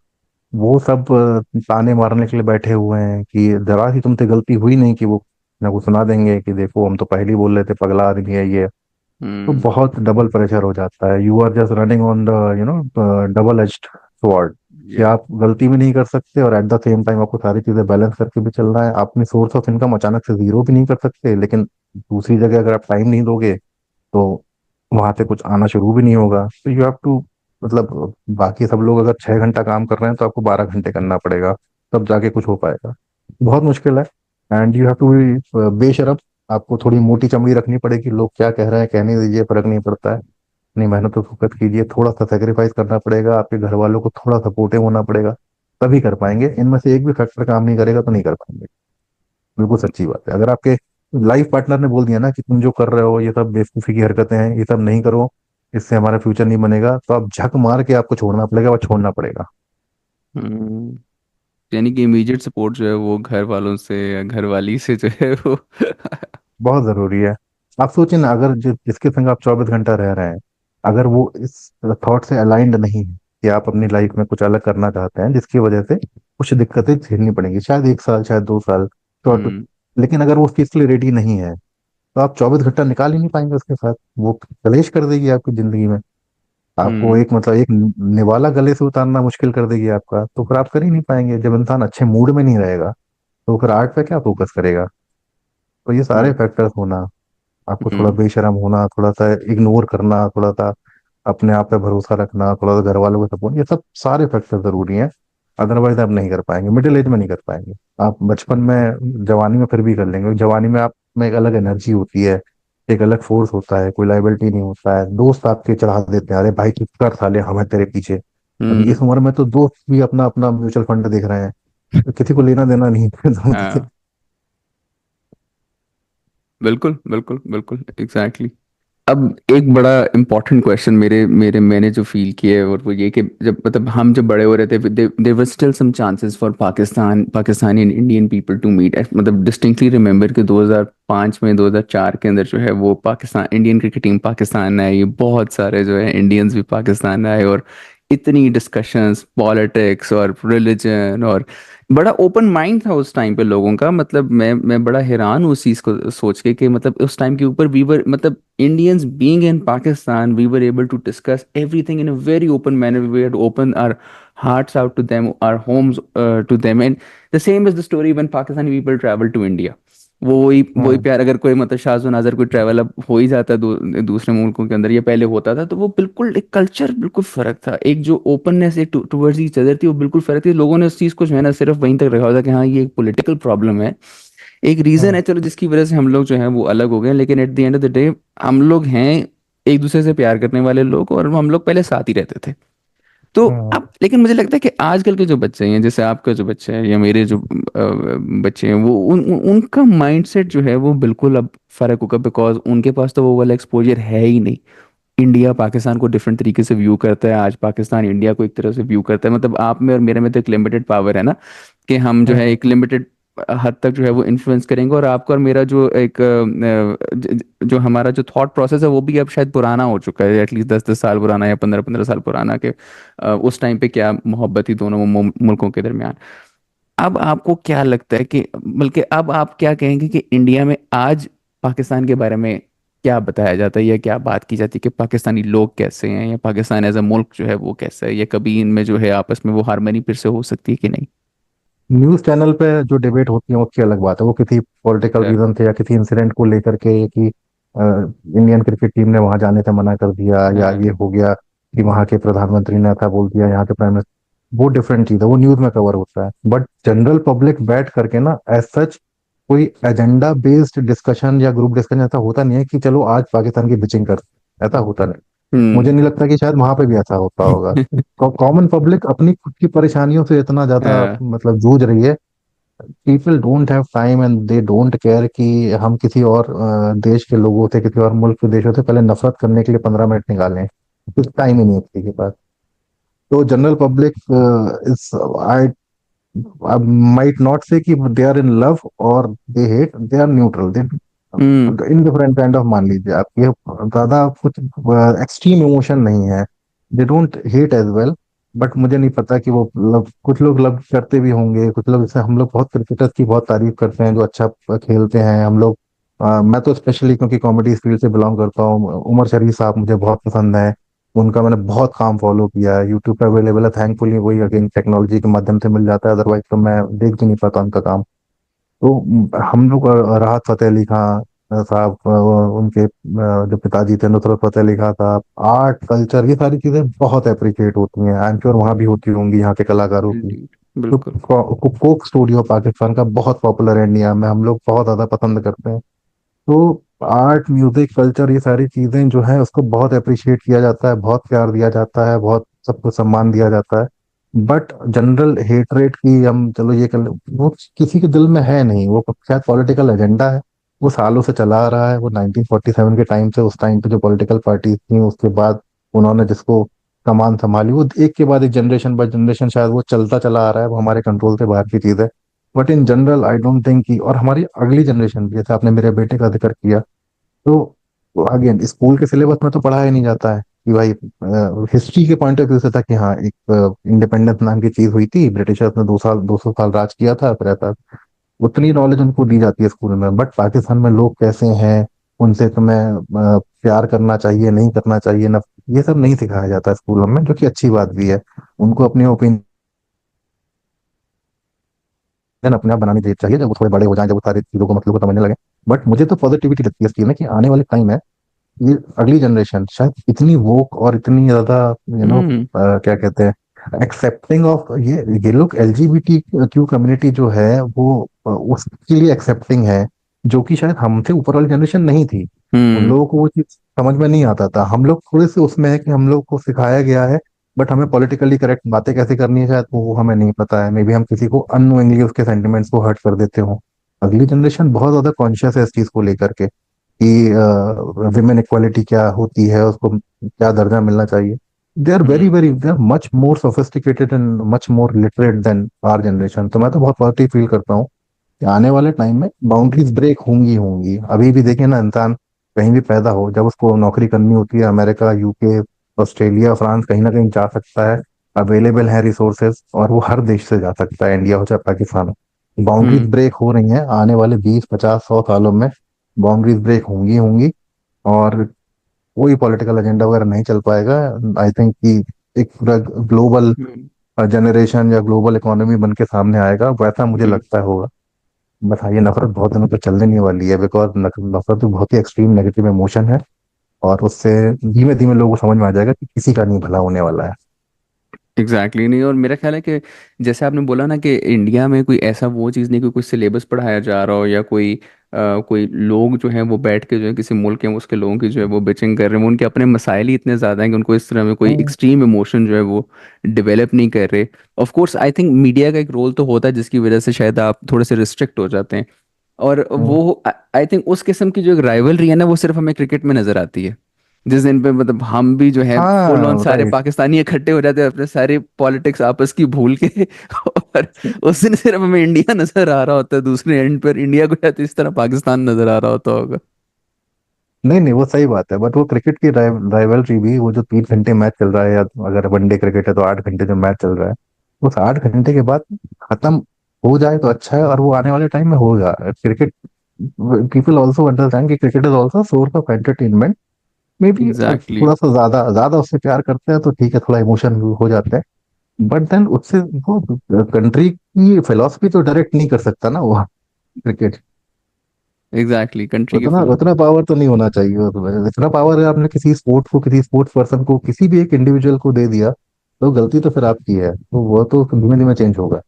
[SPEAKER 2] वो सब ताने मारने के लिए बैठे हुए हैं कि जरा सी तुमसे गलती हुई नहीं कि वो ना को सुना देंगे कि देखो हम तो पहले ही बोल रहे थे पगला आदमी है ये। तो
[SPEAKER 1] हम्म।
[SPEAKER 2] बहुत डबल प्रेशर हो जाता है, you are just running on the double edged sword, कि
[SPEAKER 1] या।
[SPEAKER 2] आप गलती भी नहीं कर सकते और एट द सेम टाइम आपको सारी चीजें बैलेंस करके भी चलना है। आप अपनी सोर्स ऑफ इनकम अचानक से जीरो भी नहीं कर सकते, लेकिन दूसरी जगह अगर आप टाइम नहीं दोगे तो वहां से कुछ आना शुरू भी नहीं होगा। तो यू हैव टू, मतलब बाकी सब लोग अगर 6 घंटा काम कर रहे हैं तो आपको 12 घंटे करना पड़ेगा, तब जाके कुछ हो पाएगा। बहुत मुश्किल है। And you have to be बेशरम। आपको थोड़ी मोटी चमड़ी रखनी पड़ेगी, लोग क्या कह रहे हैं कहने दीजिए, फर्क नहीं पड़ता है। अपनी मेहनत पर फोकस कीजिए, थोड़ा सा सेक्रीफाइस करना पड़ेगा, आपके घर वालों को थोड़ा सपोर्टिव होना पड़ेगा, तभी कर पाएंगे। इनमें से एक भी फैक्टर काम नहीं करेगा तो नहीं कर पाएंगे। बिल्कुल सच्ची बात है। अगर आपके लाइफ पार्टनर ने बोल दिया ना कि तुम जो कर रहे हो ये सब बेवकूफी की हरकतें हैं, ये सब नहीं करो, इससे हमारा फ्यूचर नहीं बनेगा, तो आप झक मार के आपको छोड़ना पड़ेगा और छोड़ना पड़ेगा।
[SPEAKER 1] हम्म। यानी कि इमीडिएट सपोर्ट जो है वो घर वालों से या घर वाली से जो है वो
[SPEAKER 2] बहुत जरूरी है। आप सोचिए ना, अगर जिसके संग आप 24 घंटा रह रहे हैं, अगर वो इस थॉट से अलाइंड नहीं है कि आप अपनी लाइफ में कुछ अलग करना चाहते हैं, जिसकी वजह से कुछ दिक्कतें झेलनी पड़ेंगी, शायद 1 साल, शायद 2 साल, तो
[SPEAKER 1] हम्म।
[SPEAKER 2] लेकिन अगर वो उस चीज के लिए रेडी नहीं है, तो आप 24 घंटा निकाल ही नहीं पाएंगे उसके साथ। वो कलेश कर देगी आपकी जिंदगी में। आपको
[SPEAKER 1] हम्म।
[SPEAKER 2] एक मतलब एक निवाला गले से उतारना मुश्किल कर देगी आपका, तो फिर आप कर ही नहीं पाएंगे। जब इंसान अच्छे मूड में नहीं रहेगा तो फिर आर्ट पे क्या फोकस करेगा। तो ये सारे
[SPEAKER 1] हम्म।
[SPEAKER 2] फैक्टर्स होना, आपको थोड़ा
[SPEAKER 1] हम्म।
[SPEAKER 2] बेशरम होना, थोड़ा सा इग्नोर करना, थोड़ा सा अपने आप पे भरोसा रखना, थोड़ा सा घर वालों को सपोर्ट, ये सब सारे फैक्टर जरूरी हैं। अदरवाइज आप नहीं कर पाएंगे, मिडिल एज में नहीं कर पाएंगे। आप बचपन में, जवानी में फिर भी कर लेंगे। जवानी में आप में एक अलग एनर्जी होती है, एक अलग फोर्स होता है, कोई लाइबिलिटी नहीं होता है, दोस्त आपके चढ़ा देते हैं, अरे भाई तू कर, साले हम हैं तेरे पीछे। अभी
[SPEAKER 1] हम्म।
[SPEAKER 2] इस उम्र में तो दोस्त भी अपना अपना म्यूचुअल फंड देख रहे हैं, तो किसी को लेना देना नहीं है।
[SPEAKER 1] हाँ, बिल्कुल बिल्कुल बिल्कुल एग्जैक्टली। अब एक बड़ा इम्पोर्टेंट क्वेश्चन मेरे मेरे मैंने जो फील किया है, और वो ये कि जब मतलब हम जब बड़े हो रहे थे, there were still some chances for Pakistani and Indian people to meet. मतलब डिस्टिंक्टली रिमेंबर कि 2005 में 2004 के अंदर जो है वो Pakistan Indian cricket team Pakistan में आई, बहुत सारे जो है इंडियंस भी पाकिस्तान में आए, और इतनी डिस्कशंस पॉलिटिक्स और रिलीजन, और बड़ा ओपन माइंड था उस टाइम पे लोगों का। मतलब मैं बड़ा हैरान हूँ उस चीज़ को सोच के कि मतलब उस टाइम के ऊपर वी वर मतलब Indians being in Pakistan, we were able to discuss everything in a very open manner. We had opened our hearts out to them, our homes to them, and the same is the story when Pakistani people travel to India. वो वही
[SPEAKER 2] हम्म।
[SPEAKER 1] प्यार, अगर कोई मतलब शाज़ नाजर कोई travel अब हो ही जाता है दूसरे मुल्कों के अंदर, ये पहले होता था, तो वो बिल्कुल एक कल्चर बिल्कुल फर्क था, एक जो ओपननेस एक टुवर्ड्स ईच अदर थी वो बिल्कुल फर्क थी। लोगों ने उस चीज़ को जो है ना सिर्फ वहीं तक रखा होता कि हाँ ये एक पॉलिटिकल प्रॉब्लम है, एक रीजन
[SPEAKER 2] हम्म।
[SPEAKER 1] है चलो जिसकी वजह से हम लोग जो है वो अलग हो गए, लेकिन at the end of the day हम लोग हैं एक दूसरे से प्यार करने वाले लोग, और हम लोग पहले साथ ही रहते थे। तो
[SPEAKER 2] हम्म।
[SPEAKER 1] अब लेकिन मुझे लगता है कि आजकल के जो बच्चे हैं, जैसे आपका जो बच्चा है या मेरे जो बच्चे हैं, वो उनका माइंडसेट जो है वो बिल्कुल अब फर्क होगा, बिकॉज उनके पास तो वो वाला एक्सपोजर है ही नहीं। इंडिया पाकिस्तान को डिफरेंट तरीके से व्यू करता है, आज पाकिस्तान इंडिया को एक तरह से व्यू करता है। मतलब आप में और मेरे में तो एक लिमिटेड पावर है ना, कि हम जो है
[SPEAKER 2] हम्म।
[SPEAKER 1] एक लिमिटेड हद तक जो है वो इन्फ्लुएंस करेंगे, और आपका और मेरा जो एक जो हमारा जो थॉट प्रोसेस है वो भी अब शायद पुराना हो चुका है, एटलीस्ट 10-10 साल पुराना या 15-15 साल पुराना, के उस टाइम पे क्या मोहब्बत थी दोनों मुल्कों के दरमियान। अब आपको क्या लगता है कि बल्कि अब आप क्या कहेंगे कि इंडिया में आज पाकिस्तान के बारे में क्या बताया जाता है या क्या बात की जाती है, कि पाकिस्तानी लोग कैसे हैं या पाकिस्तान एज अ मुल्क जो है वो कैसा है, या कभी इनमें जो है आपस में वो हारमनी फिर से हो सकती है कि नहीं?
[SPEAKER 2] न्यूज चैनल पे जो डिबेट होती है उसकी अलग बात है, वो किसी पॉलिटिकल
[SPEAKER 1] अच्छा।
[SPEAKER 2] रीजन से या किसी इंसिडेंट को लेकर के, कि इंडियन क्रिकेट टीम ने वहां जाने से मना कर दिया, या
[SPEAKER 1] हाँ।
[SPEAKER 2] ये हो गया कि वहां के प्रधानमंत्री ने ऐसा बोल दिया, यहाँ के प्राइम मिनिस्टर, वो डिफरेंट चीज है, वो न्यूज में कवर होता है। बट जनरल पब्लिक बैठ करके ना, एज सच कोई एजेंडा बेस्ड डिस्कशन या ग्रुप डिस्कशन ऐसा होता नहीं है कि चलो आज पाकिस्तान की पिचिंग कर, ऐसा होता नहीं।
[SPEAKER 1] हम्म।
[SPEAKER 2] मुझे नहीं लगता कि शायद वहां पे भी ऐसा होता होगा। कॉमन पब्लिक अपनी खुद की परेशानियों से इतना ज्यादा
[SPEAKER 1] हाँ।
[SPEAKER 2] मतलब जूझ रही है, people don't have time and they don't care कि हम किसी और देश के लोगों से, किसी और मुल्क के देशों से पहले नफरत करने के लिए 15 मिनट निकालें, कुछ टाइम ही नहीं है किसी के पास। तो general public is, I might not say कि दे आर इन लव और they hate, they are neutral, they
[SPEAKER 1] hmm.
[SPEAKER 2] Indifferent kind of, मान लीजिए आप, ये ज्यादा कुछ एक्सट्रीम इमोशन नहीं है। They don't hate as well. But मुझे नहीं पता कि वो लव, कुछ लोग लव करते भी होंगे, कुछ लोग, जैसे हम लोग बहुत क्रिकेटर्स की बहुत तारीफ करते हैं जो अच्छा खेलते हैं हम लोग। मैं तो स्पेशली क्योंकि कॉमेडी फील्ड से बिलोंग करता हूँ, उमर शरीफ साहब मुझे बहुत पसंद है। उनका मैंने बहुत काम फॉलो किया है, यूट्यूब पे अवेलेबल है, थैंकफुली वही अगेन टेक्नोलॉजी के माध्यम से मिल जाता है, अदरवाइज तो मैं देख भी नहीं पाता उनका काम। तो हम लोग राहत फतेह अली खान साहब, उनके जो पिताजी थे नुसरत फतेह अली खान साहब, आर्ट कल्चर ये सारी चीजें बहुत अप्रिशिएट होती हैं। आई एम श्योर वहाँ भी होती होंगी यहाँ के कलाकारों की। तो
[SPEAKER 1] बिल्कुल।
[SPEAKER 2] कोक स्टूडियो पाकिस्तान का बहुत पॉपुलर है इंडिया में, हम लोग बहुत ज्यादा पसंद करते हैं। तो आर्ट, म्यूजिक, कल्चर, ये सारी चीजें जो है उसको बहुत अप्रिशिएट किया जाता है, बहुत प्यार दिया जाता है, बहुत सबको सम्मान दिया जाता है। बट जनरल हेटरेट की हम चलो ये कर वो किसी के दिल में है नहीं, वो शायद पॉलिटिकल एजेंडा है, वो सालों से चला आ रहा है। वो 1947 के टाइम से, उस टाइम पे जो पॉलिटिकल पार्टी थी, उसके बाद उन्होंने जिसको कमान संभाली, वो एक के बाद एक, जनरेशन बाय जनरेशन शायद वो चलता चला आ रहा है, वो हमारे कंट्रोल से बाहर की चीज है। But in general I don't think कि, और हमारी अगली जनरेशन भी, जैसे आपने मेरे बेटे का जिक्र किया, तो अगेन स्कूल के सिलेबस में तो पढ़ाया ही नहीं जाता है कि भाई हिस्ट्री के पॉइंट ऑफ व्यू से था कि हाँ एक इंडिपेंडेंस नाम की चीज हुई थी, ब्रिटिशर्स ने 200 साल राज किया था, फिर ऐसा, उतनी नॉलेज उनको दी जाती है स्कूल में। बट पाकिस्तान में लोग कैसे हैं, उनसे तुम्हें प्यार करना चाहिए, नहीं करना चाहिए ना, ये सब नहीं सिखाया जाता स्कूलों में, जो कि अच्छी बात भी है। उनको अपनी ओपिनियन अपने आप बनानी चाहिए जब वो थोड़े बड़े हो जाएं, जब वो सारी चीजों को मतलब को समझने लगे। बट मुझे तो पॉजिटिविटी लगती है इस चीज में कि आने वाले टाइम में ये अगली जनरेशन शायद इतनी वोक और इतनी ज्यादा
[SPEAKER 1] हम्म।
[SPEAKER 2] क्या कहते हैं, एक्सेप्टिंग ऑफ, ये लोग एलजीबीटी क्यू कम्युनिटी जो है वो उसके लिए एक्सेप्टिंग है, जो कि शायद हमसे ऊपर वाली जनरेशन नहीं थी। उन
[SPEAKER 1] हम्म।
[SPEAKER 2] लोगों को वो चीज समझ में नहीं आता था, हम लोग थोड़े से उसमें है कि हम लोग को सिखाया गया है। बट हमें पॉलिटिकली करेक्ट बातें कैसे करनी है शायद वो हमें नहीं पता है, मे बी हम किसी को अननोइंगली उसके सेंटिमेंट्स को हर्ट कर देते हो। अगली जनरेशन बहुत ज्यादा कॉन्शियस है इस चीज को लेकर के कि विमेन इक्वालिटी क्या होती है, उसको क्या दर्जा मिलना चाहिए। They are much more sophisticated and much more literate than our generation. तो मैं तो बहुत पॉजिटिव फील करता हूँ कि आने वाले टाइम में बाउंड्रीज ब्रेक होंगी होंगी। अभी भी देखिए ना, इंसान कहीं भी पैदा हो, जब उसको नौकरी करनी होती है, अमेरिका, यूके, ऑस्ट्रेलिया, फ्रांस, कहीं ना कहीं जा सकता है। अवेलेबल है रिसोर्सेज, और वो हर देश से जा सकता है, इंडिया हो चाहे पाकिस्तान हो। बाउंड्रीज
[SPEAKER 1] हम्म।
[SPEAKER 2] ब्रेक हो रही हैं, आने वाले 20 50 100 सालों में बाउंड्रीज ब्रेक होंगी होंगी। और कोई पॉलिटिकल एजेंडा वगैरह नहीं चल पाएगा। आई थिंक कि एक पूरा ग्लोबल
[SPEAKER 1] हम्म।
[SPEAKER 2] जनरेशन या ग्लोबल इकोनॉमी बन के सामने आएगा, वैसा मुझे
[SPEAKER 1] हम्म।
[SPEAKER 2] लगता है होगा। बस हाँ, ये नफरत बहुत दिनों तक चलने नहीं वाली है, बिकॉज नफरत तो बहुत ही एक्सट्रीम नेगेटिव इमोशन है, और उससे धीमे धीमे लोगों को समझ में आ जाएगा कि किसी का नहीं भला होने वाला है।
[SPEAKER 1] एग्जैक्टली नहीं, और मेरा ख्याल है कि जैसे आपने बोला ना कि इंडिया में कोई ऐसा वो चीज़ नहीं, कोई कोई सिलेबस पढ़ाया जा रहा हो, या कोई लोग जो है वो बैठ के जो है किसी मुल्क के उसके लोगों की जो है वो बिचिंग कर रहे हैं, वो उनके अपने मसाइल ही इतने ज़्यादा हैं कि उनको इस तरह में कोई
[SPEAKER 2] हम्म,
[SPEAKER 1] एक्सट्रीम इमोशन जो है वो डेवलप नहीं कर रहे। Of course I think media का एक रोल तो होता है जिसकी वजह से शायद आप थोड़े से रिस्ट्रिक्ट हो जाते हैं। और
[SPEAKER 2] हम्म।
[SPEAKER 1] वो आई थिंक उस किस्म की जो एक राइवलरी है ना, वो सिर्फ हमें क्रिकेट में नजर आती है। जिस दिन पे मतलब हम भी जो है फुल ऑन
[SPEAKER 2] हाँ,
[SPEAKER 1] सारे
[SPEAKER 2] राइट।
[SPEAKER 1] पाकिस्तानी इकट्ठे हो जाते हैं अपने सारे पॉलिटिक्स आपस की भूल के और उस दिन सिर्फ हमें इंडिया नजर आ रहा होता है, दूसरे एंड पर इंडिया को शायद इस तरह पाकिस्तान नजर आ रहा होता होगा।
[SPEAKER 2] नहीं नहीं, वो सही बात है, बट वो क्रिकेट की राइवलरी भी, वो जो 3 घंटे मैच चल रहा है, या अगर वनडे क्रिकेट है तो 8 घंटे जो मैच चल रहा है, उस 8 घंटे के बाद खत्म हो जाए तो अच्छा है, और वो आने वाले टाइम में होगा। क्रिकेट, पीपल ऑल्सो अंडरस्टैंड कि cricket is also source of entertainment. May be
[SPEAKER 1] exactly.
[SPEAKER 2] थोड़ा सा ज्यादा ज्यादा उससे प्यार करते हैं तो ठीक है, थोड़ा इमोशन हो जाते हैं। बट देन उससे वो कंट्री की फिलोसफी तो डायरेक्ट नहीं कर सकता ना वो, क्रिकेट।
[SPEAKER 1] एग्जैक्टली कंट्री की
[SPEAKER 2] उतना उतना पावर तो नहीं होना चाहिए उसमें। इतना पावर अगर आपने किसी स्पोर्ट को, किसी स्पोर्ट्स पर्सन को, किसी भी एक इंडिविजुअल को दे दिया, तो गलती तो फिर आपकी है, तो वो तो धीमे धीमे चेंज होगा।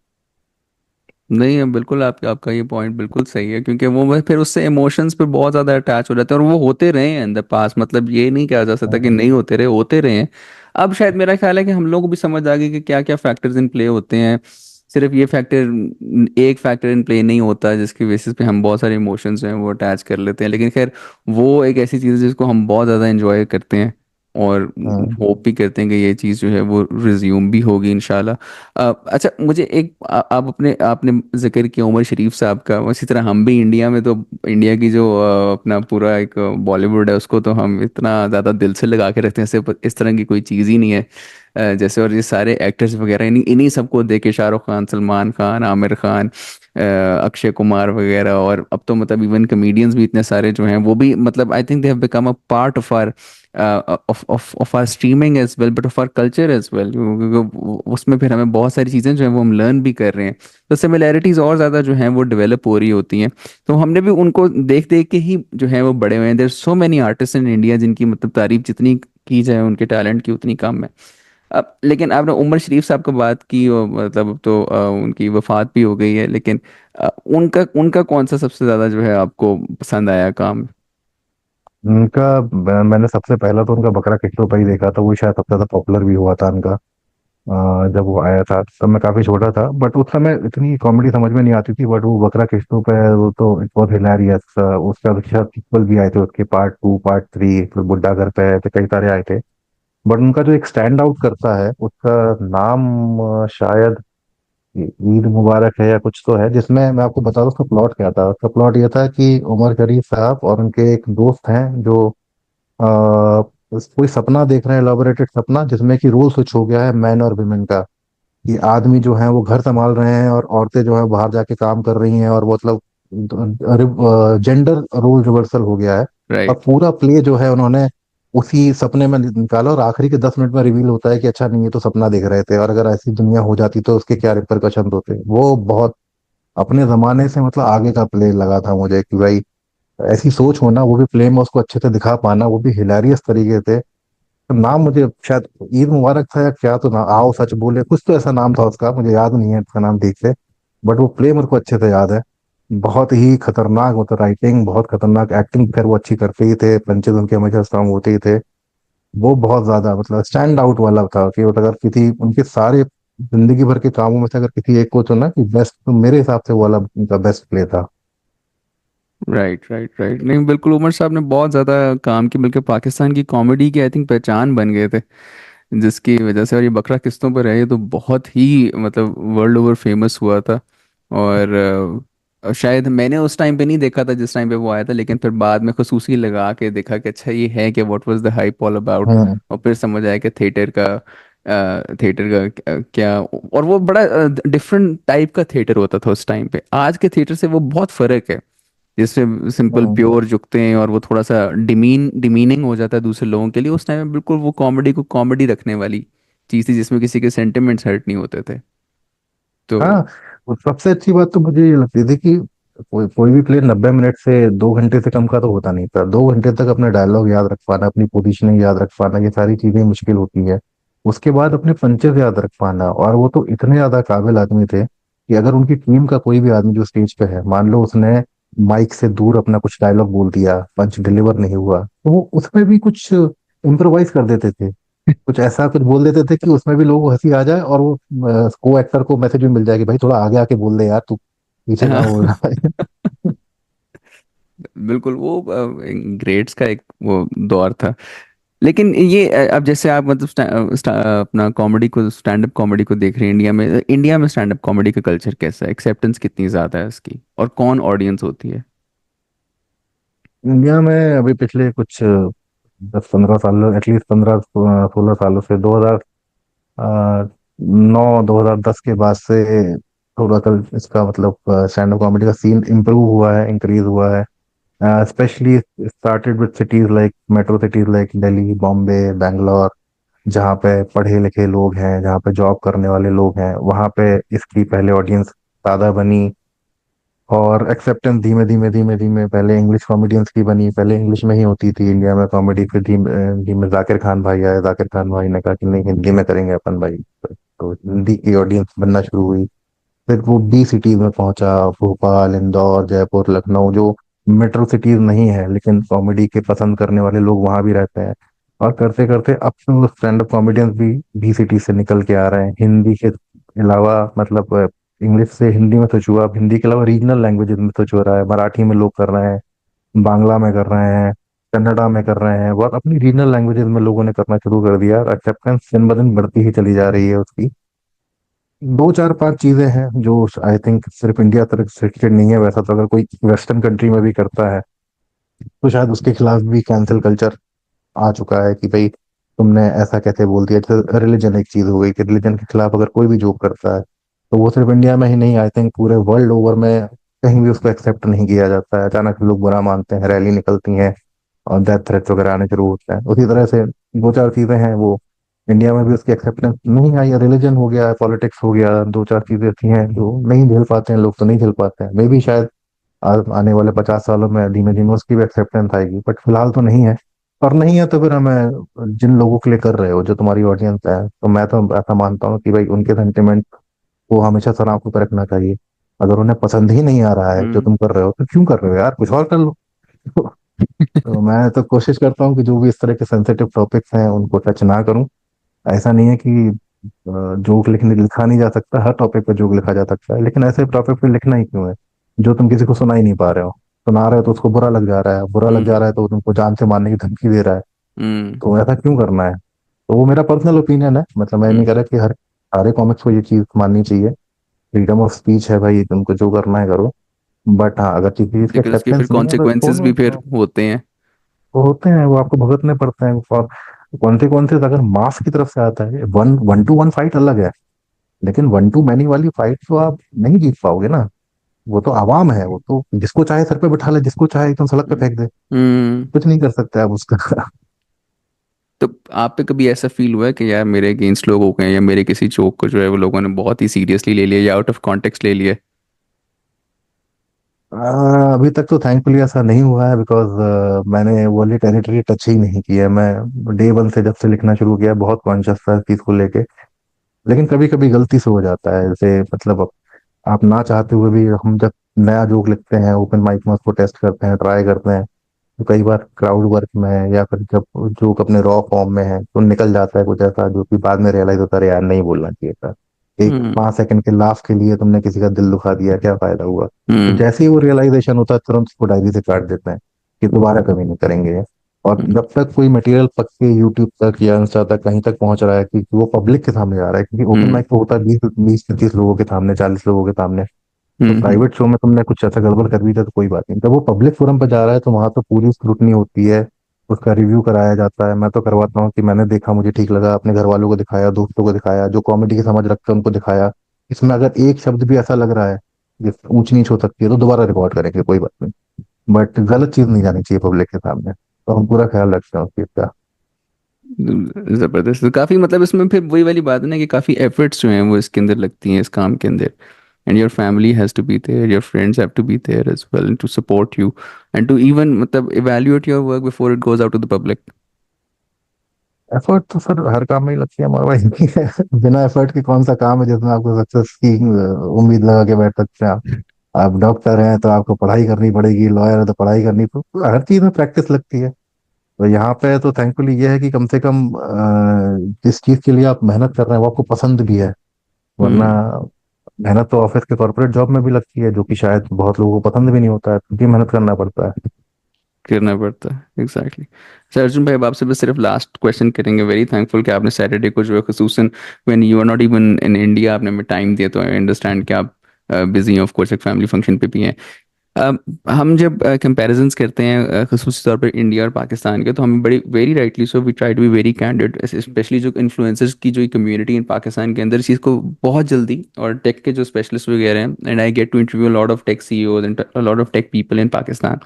[SPEAKER 1] नहीं है, बिल्कुल आपका ये पॉइंट बिल्कुल सही है, क्योंकि वो बस फिर उससे इमोशंस पे बहुत ज़्यादा अटैच हो जाते हैं, और वो होते रहे हैं इन द पास, मतलब ये नहीं कहा जा सकता कि
[SPEAKER 2] हम्म,
[SPEAKER 1] नहीं होते रहे, होते रहे हैं। अब शायद मेरा ख्याल है कि हम लोग को भी समझ आ गई कि क्या क्या फैक्टर्स इन प्ले होते हैं। सिर्फ ये फैक्टर, एक फैक्टर इन प्ले नहीं होता जिसकी बेसिस पे हम बहुत सारे इमोशंस जो हैं वो अटैच कर लेते हैं, लेकिन खैर वो एक ऐसी चीज़ है जिसको हम बहुत ज़्यादा इंजॉय करते हैं, और
[SPEAKER 2] हम्म,
[SPEAKER 1] होप भी करते हैं कि ये चीज़ जो है वो रिज्यूम भी होगी इंशाल्लाह। अच्छा मुझे एक आप अपने आपने जिक्र किया उमर शरीफ साहब का, उसी तरह हम भी इंडिया में तो इंडिया की जो अपना पूरा एक बॉलीवुड है उसको तो हम इतना ज़्यादा दिल से लगा के रखते हैं, सिर्फ इस तरह की कोई चीज़ ही नहीं है। जैसे और ये सारे एक्टर्स वगैरह इन्हीं इन्हीं सबको देख के शाहरुख खान, सलमान खान, आमिर खान, अक्षय कुमार वगैरह, और अब तो मतलब इवन कमेडियंस भी इतने सारे जो हैं वो भी मतलब I think they have become a part of our of our streaming as well, but of our culture as well. उसमें फिर हमें बहुत सारी चीज़ें जो हैं वो हम लर्न भी कर रहे हैं, तो सिमिलैरिटीज और ज़्यादा जो हैं वो डेवलप हो रही होती हैं। तो हमने भी उनको देख देख के ही जो है वो बड़े हुए हैं। There so many artist in India जिनकी मतलब तारीफ जितनी की जाए उनके टैलेंट की उतनी कम है। अब लेकिन आपने उमर शरीफ साहब की बात की, और मतलब अब तो उनकी वफात भी हो गई है, लेकिन उनका उनका कौन सा सबसे ज्यादा जो है आपको पसंद आया काम?
[SPEAKER 2] उनका मैंने सबसे पहला तो उनका बकरा किट्टू पर ही देखा था, वो शायद सबसे ज्यादा पॉपुलर भी हुआ था उनका। जब वो आया था तब मैं काफी छोटा था, बट उस समय इतनी कॉमेडी समझ में नहीं आती थी, बट वो बकरा किश्तों पे वो तो इट वॉज हिलेरियस। उसका शायद सीक्वल भी आए थे, उसके पार्ट 2 पार्ट 3, फिर बुड्ढा घर पे आए थे, कई सारे आए थे। बट उनका जो एक स्टैंड आउट करता है उसका नाम शायद ईद मुबारक है या कुछ तो है, जिसमें मैं आपको बता दूं उसका प्लॉट क्या था। उसका प्लॉट ये था कि उमर शरीफ साहब और उनके एक दोस्त हैं जो कोई सपना देख रहे हैं, एलॉबरेटेड सपना, जिसमें कि रोल स्विच हो गया है मैन और वुमेन का। कि आदमी जो है वो घर संभाल रहे हैं और औरतें जो है बाहर जाके काम कर रही हैं, और वो मतलब जेंडर रोल रिवर्सल हो गया है। और
[SPEAKER 1] राइट।
[SPEAKER 2] पूरा प्ले जो है उन्होंने उसी सपने में निकाला, और आखिरी के 10 मिनट में रिवील होता है कि अच्छा नहीं, ये तो सपना देख रहे थे, और अगर ऐसी दुनिया हो जाती तो उसके क्या रिपरकशन होते। वो बहुत अपने जमाने से मतलब आगे का प्ले लगा था मुझे कि भाई ऐसी सोच होना, वो भी प्ले में उसको अच्छे से दिखा पाना, वो भी हिलेरियस तरीके से। नाम मुझे शायद ईद मुबारक था या क्या, तो ना आओ सच बोले, कुछ तो ऐसा नाम था उसका, मुझे याद नहीं है उसका नाम ठीक से। बट वो प्ले मेरे को अच्छे से याद है। बहुत ही खतरनाक मतलब राइटिंग, बहुत खतरनाक एक्टिंग, फिर वो अच्छी करते ही थे, पंचेज उनके हमेशा स्ट्रांग होते ही थे। वो बहुत ज्यादा मतलब स्टैंड आउट वाला था कि वो अगर किसी उनके सारे जिंदगी भर के कामों में से अगर किसी एक को चुना कि बेस्ट, तो मेरे हिसाब से वो वाला उनका बेस्ट प्ले था।
[SPEAKER 1] Right, right, right. नहीं, बिल्कुल उमर साहब ने बहुत ज़्यादा काम की, बल्कि पाकिस्तान की कॉमेडी की आई थिंक पहचान बन गए थे, जिसकी वजह से। और ये बकरा किस्तों पर है, ये तो बहुत ही मतलब वर्ल्ड ओवर फेमस हुआ था। और शायद मैंने उस टाइम पे नहीं देखा था जिस टाइम पे वो आया था, लेकिन फिर बाद में खसूसी लगा के देखा कि अच्छा ये है कि what was the hype all about.
[SPEAKER 2] Hmm.
[SPEAKER 1] और फिर समझ आया कि थिएटर का क्या। और वो बड़ा डिफरेंट टाइप का थिएटर होता था उस टाइम पे, आज के थिएटर से वो बहुत फर्क है। जिससे सिंपल
[SPEAKER 2] हम्म।
[SPEAKER 1] प्योर झुकते हैं और वो थोड़ा सा डिमीनिंग हो जाता है दूसरे लोगों के लिए। उस टाइम में बिल्कुल वो कॉमेडी को कॉमेडी रखने वाली चीज थी, जिसमें किसी के सेंटिमेंट्स हर्ट नहीं होते थे। तो
[SPEAKER 2] हाँ, वो सबसे अच्छी बात तो मुझे ये लगती थी कि कोई कोई भी प्ले 90 मिनट से 2 घंटे से कम का तो होता नहीं था। 2 घंटे तक अपना डायलॉग याद रख पाना, अपनी पोजीशनिंग याद रख पाना, ये सारी चीजें मुश्किल होती है। उसके बाद अपने पंचेस याद रख पाना, और वो तो इतने ज्यादा काबिल आदमी थे कि अगर उनकी टीम का कोई भी आदमी जो स्टेज पे है, मान लो उसने माइक से दूर अपना कुछ डायलॉग बोल दिया, पंच डिलीवर नहीं हुआ, तो वो उसमें भी कुछ इम्प्रोवाइज कर देते थे। कुछ ऐसा कुछ बोल देते थे कि उसमें भी लोगों को हंसी आ जाए, और वो को एक्टर को मैसेज भी मिल जाए कि भाई थोड़ा आगे आके बोल दे यार, तू पीछे कहाँ बोल रहा है।
[SPEAKER 1] बिल्कुल वो ग्रेड्स का एक वो दौर था। लेकिन ये अब जैसे आप मतलब अपना कॉमेडी को, स्टैंड अप कॉमेडी को देख रहे हैं, इंडिया में स्टैंड अप कॉमेडी का कल्चर कैसा है? एक्सेप्टेंस कितनी ज़्यादा है इसकी, और कौन ऑडियंस होती है?
[SPEAKER 2] इंडिया में अभी पिछले कुछ 10-15 सालों, एटलीस्ट 15-16 सालों से 2009-2010 के बाद से थोड़ा सा इसका मतलब स्टैंड अप कॉमेडी का सीन इम्प्रूव हुआ है, इंक्रीज हुआ है। Specially started with cities like metro cities like Delhi, Bombay, Bangalore, जहाँ पे पढ़े लिखे लोग हैं, जहाँ पे जॉब करने वाले लोग हैं, वहाँ पे इसकी पहले ऑडियंस ज्यादा बनी। और एक्सेप्टेंस धीमे धीमे धीमे धीमे पहले इंग्लिश कॉमेडियंस की बनी, पहले इंग्लिश में ही होती थी इंडिया में कॉमेडी, फिर धीमे धीमे जाकिर खान भाई आए, जाकिर खान भाई ने कहा कि नहीं, हिंदी में करेंगे अपन भाई, तो हिंदी की ऑडियंस बनना शुरू हुई। फिर वो बी सिटीज में पहुंचा, भोपाल, इंदौर, जयपुर, लखनऊ, जो मेट्रो सिटीज नहीं है लेकिन कॉमेडी के पसंद करने वाले लोग वहां भी रहते हैं। और करते करते अब तो स्टैंड अप कॉमेडियंस भी बी सिटी से निकल के आ रहे हैं, हिंदी के अलावा मतलब इंग्लिश से हिंदी में स्विच हुआ, अब हिंदी के अलावा रीजनल लैंग्वेजेस में स्विच हो रहा है, मराठी में लोग कर रहे हैं, बांग्ला में कर रहे हैं, कन्नड़ा में कर रहे हैं, बहुत अपनी रीजनल लैंग्वेजेस में लोगों ने करना शुरू कर दिया, और एक्सेप्टेंस दिन ब दिन बढ़ती ही चली जा रही है उसकी। दो चार पांच चीजें हैं जो आई थिंक सिर्फ इंडिया तक रिस्ट्रिक्टेड नहीं है, वैसा तो अगर कोई वेस्टर्न कंट्री में भी करता है तो शायद उसके खिलाफ भी कैंसिल कल्चर आ चुका है कि भाई तुमने ऐसा कैसे बोल दिया। जैसे रिलीजन एक चीज हो गई कि रिलीजन के खिलाफ अगर कोई भी जोक करता है तो वो सिर्फ इंडिया में ही नहीं, आई थिंक पूरे वर्ल्ड ओवर में कहीं भी उसको एक्सेप्ट नहीं किया जाता है। अचानक से लोग बुरा मानते हैं, रैली निकलती हैं और डेथ थ्रेट्स वगैरह आने शुरू होते हैं। उसी तरह से दो चार चीजें हैं वो इंडिया में भी उसकी एक्सेप्टेंस नहीं आई। रिलीजन हो गया, पॉलिटिक्स हो गया, दो चार चीजें ऐसी हैं जो नहीं झेल पाते हैं लोग, तो नहीं झेल पाते हैं। मे बी शायद आने वाले 50 सालों में धीमे धीमे उसकी भी एक्सेप्टेंस आएगी, बट फिलहाल तो नहीं है। और नहीं है तो फिर हमें, जिन लोगों के लिए कर रहे हो, जो तुम्हारी ऑडियंस है, तो मैं तो ऐसा मानता हूँ कि भाई उनके सेंटिमेंट को हमेशा सर आंखों पर रखना चाहिए। अगर उन्हें पसंद ही नहीं आ रहा है जो
[SPEAKER 1] हम्म।
[SPEAKER 2] तुम कर रहे हो, तो क्यों कर रहे हो यार, कुछ और कर लो। तो मैं तो कोशिश करता हूँ कि जो भी इस तरह के सेंसिटिव टॉपिक्स हैं उनको टच ना करूँ। ऐसा नहीं है कि जोक लिखा नहीं जा सकता, हर टॉपिक पे जोक लिखा जा सकता है, लेकिन ऐसे टॉपिक पे लिखना ही क्यों है जो तुम किसी को सुना ही नहीं पा रहे हो। सुना रहे हो तो उसको बुरा लग जा रहा है, बुरा लग जा
[SPEAKER 1] हम्म।
[SPEAKER 2] रहा है तो वो तुमको जान से मारने की धमकी दे रहा है।
[SPEAKER 1] हम्म।
[SPEAKER 2] तो ऐसा क्यों करना है। तो वो मेरा पर्सनल ओपिनियन है, मतलब मैं नहीं
[SPEAKER 1] हम्म।
[SPEAKER 2] कह रहा कि हर सारे कॉमिक्स को ये चीज माननी चाहिए। फ्रीडम ऑफ स्पीच है भाई, तुमको जो करना है करो। बट हाँ, अगर किसी चीज की
[SPEAKER 1] लेकिन उसके फिर
[SPEAKER 2] एक्सेप्टेंस नहीं है तो
[SPEAKER 1] कॉन्सिक्वेंसेस
[SPEAKER 2] छोड़ो।
[SPEAKER 1] भी फिर होते हैं।
[SPEAKER 2] वो होते हैं, वो आपको भुगतने पड़ते हैं। और कौन से अगर मास की तरफ से आता है, one one two one fight अलग है, लेकिन वन टू मैनी वाली फाइट तो आप नहीं जीत पाओगे ना। वो तो आवाम है, वो तो जिसको चाहे सर पे बिठा ले, जिसको चाहे एकदम सड़क पे
[SPEAKER 1] हम्म।
[SPEAKER 2] फेंक दे।
[SPEAKER 1] हम्म।
[SPEAKER 2] कुछ नहीं कर सकते आप उसका।
[SPEAKER 1] तो आप पे कभी ऐसा फील हुआ है कि यार मेरे अगेंस्ट लोग हो गए हैं, या मेरे किसी जोक को जो है वो लोगों ने बहुत ही सीरियसली ले लिया या आउट ऑफ कॉन्टेक्स्ट ले लिया?
[SPEAKER 2] अभी तक तो थैंकफुली ऐसा नहीं हुआ है, बिकॉज मैंने वो वाली टेरिटरी टच ही नहीं की है। मैं डे वन से जब से लिखना शुरू किया बहुत कॉन्शियस था इस चीज को लेके। लेकिन कभी कभी गलती से हो जाता है, जैसे मतलब आप ना चाहते हुए भी, हम जब नया जोक लिखते हैं ओपन माइक में, उसको टेस्ट करते हैं, ट्राई करते हैं, तो कई बार क्राउड वर्क में या फिर जब जोक अपने रॉ फॉर्म में है तो निकल जाता है कुछ ऐसा जो कि बाद में रियलाइज होता है यार नहीं बोलना चाहिए था। एक
[SPEAKER 1] हम्म।
[SPEAKER 2] 5 सेकंड के लाफ के लिए तुमने किसी का दिल दुखा दिया, क्या फायदा हुआ। तो
[SPEAKER 1] हम्म।
[SPEAKER 2] जैसे ही वो रियलाइजेशन होता है तुरंत उसको डायरी से काट देते हैं कि दोबारा कभी नहीं करेंगे ये। और
[SPEAKER 1] हम्म।
[SPEAKER 2] जब तक कोई मटेरियल पक के यूट्यूब तक या इंस्टा तक कहीं तक पहुंच रहा है कि वो पब्लिक के सामने जा रहा है, क्योंकि ओपन
[SPEAKER 1] हम्म।
[SPEAKER 2] माइक तो होता है 20 20 30 लोगों के सामने, 40 लोगों के सामने। तो
[SPEAKER 1] हम्म।
[SPEAKER 2] प्राइवेट शो में तुमने कुछ ऐसा गड़बड़ कर भी दिया तो कोई बात नहीं, जब वो पब्लिक फोरम पर जा रहा है तो वहां तो पूरी स्क्रूटनी होती है, उसका रिव्यू कराया जाता है। मैं तो करवाता हूँ कि मैंने देखा, मुझे ठीक लगा, अपने घर वालों को दिखाया, दोस्तों को दिखाया, जो कॉमेडी की समझ रखते हैं उनको दिखाया। इसमें अगर एक शब्द भी ऐसा लग रहा है जिस ऊंच नीच हो सकती है तो दोबारा रिकॉर्ड करेंगे, कोई बात नहीं। बट गलत चीज नहीं जानी चाहिए पब्लिक के सामने, तो हम पूरा ख्याल रखते हैं उस चीज का।
[SPEAKER 1] जबरदस्त। तो काफी मतलब इसमें फिर वही वाली बात है ना कि काफी एफर्ट्स जो हैं वो इसके अंदर लगती हैं, इस काम के अंदर। And your family has to be there, your friends have to be there as well to support you and to even मतलब evaluate your work before it goes out to the public.
[SPEAKER 2] Effort तो sir हर काम में ही लगती है हमारा भाई। बिना एफर्ट के कौन सा काम है जिसमें आपको सक्सेस की उम्मीद लगा के बैठ सकते हैं आप डॉक्टर हैं तो आपको पढ़ाई करनी पड़ेगी, लॉयर है तो पढ़ाई करनी, तो हर चीज में प्रैक्टिस लगती है। तो यहाँ पे तो थैंकफुली ये है कि कम से कम जिस चीज के लिए आप मेहनत कर रहे हैं वो आपको पसंद भी है। वरना
[SPEAKER 1] हम्म।
[SPEAKER 2] मेहनत तो ऑफिस के कॉर्पोरेट जॉब में भी लगती है, जो कि शायद बहुत लोगों को पसंद भी नहीं होता है, तो भी मेहनत करना पड़ता है।
[SPEAKER 1] करना पड़ता है एग्जैक्टली। सर अर्जुन भाई, अब आपसे बस सिर्फ लास्ट क्वेश्चन करेंगे। वेरी थैंकफुल कि आपने सैटरडे को जो है खसूसन when you are not even in India आपने हमें टाइम दिया। तो आई अंडरस्टैंड कि आप बिजी हैं, ऑफ कोर्स एक फैमिली फंक्शन पे भी हैं। अब हम जब कंपैरिजन्स करते हैं खसूसी तौर पर इंडिया और पाकिस्तान के, तो हमें बड़ी very rightly so we try to be very candid, specially जो इन्फ्लुएंसर्स की जो कम्युनिटी इन पाकिस्तान के अंदर इस चीज़ को बहुत जल्दी, और टेक के जो स्पेशलिस्ट वगैरह हैं, and I get to interview lot of tech CEOs and lot of tech people in Pakistan,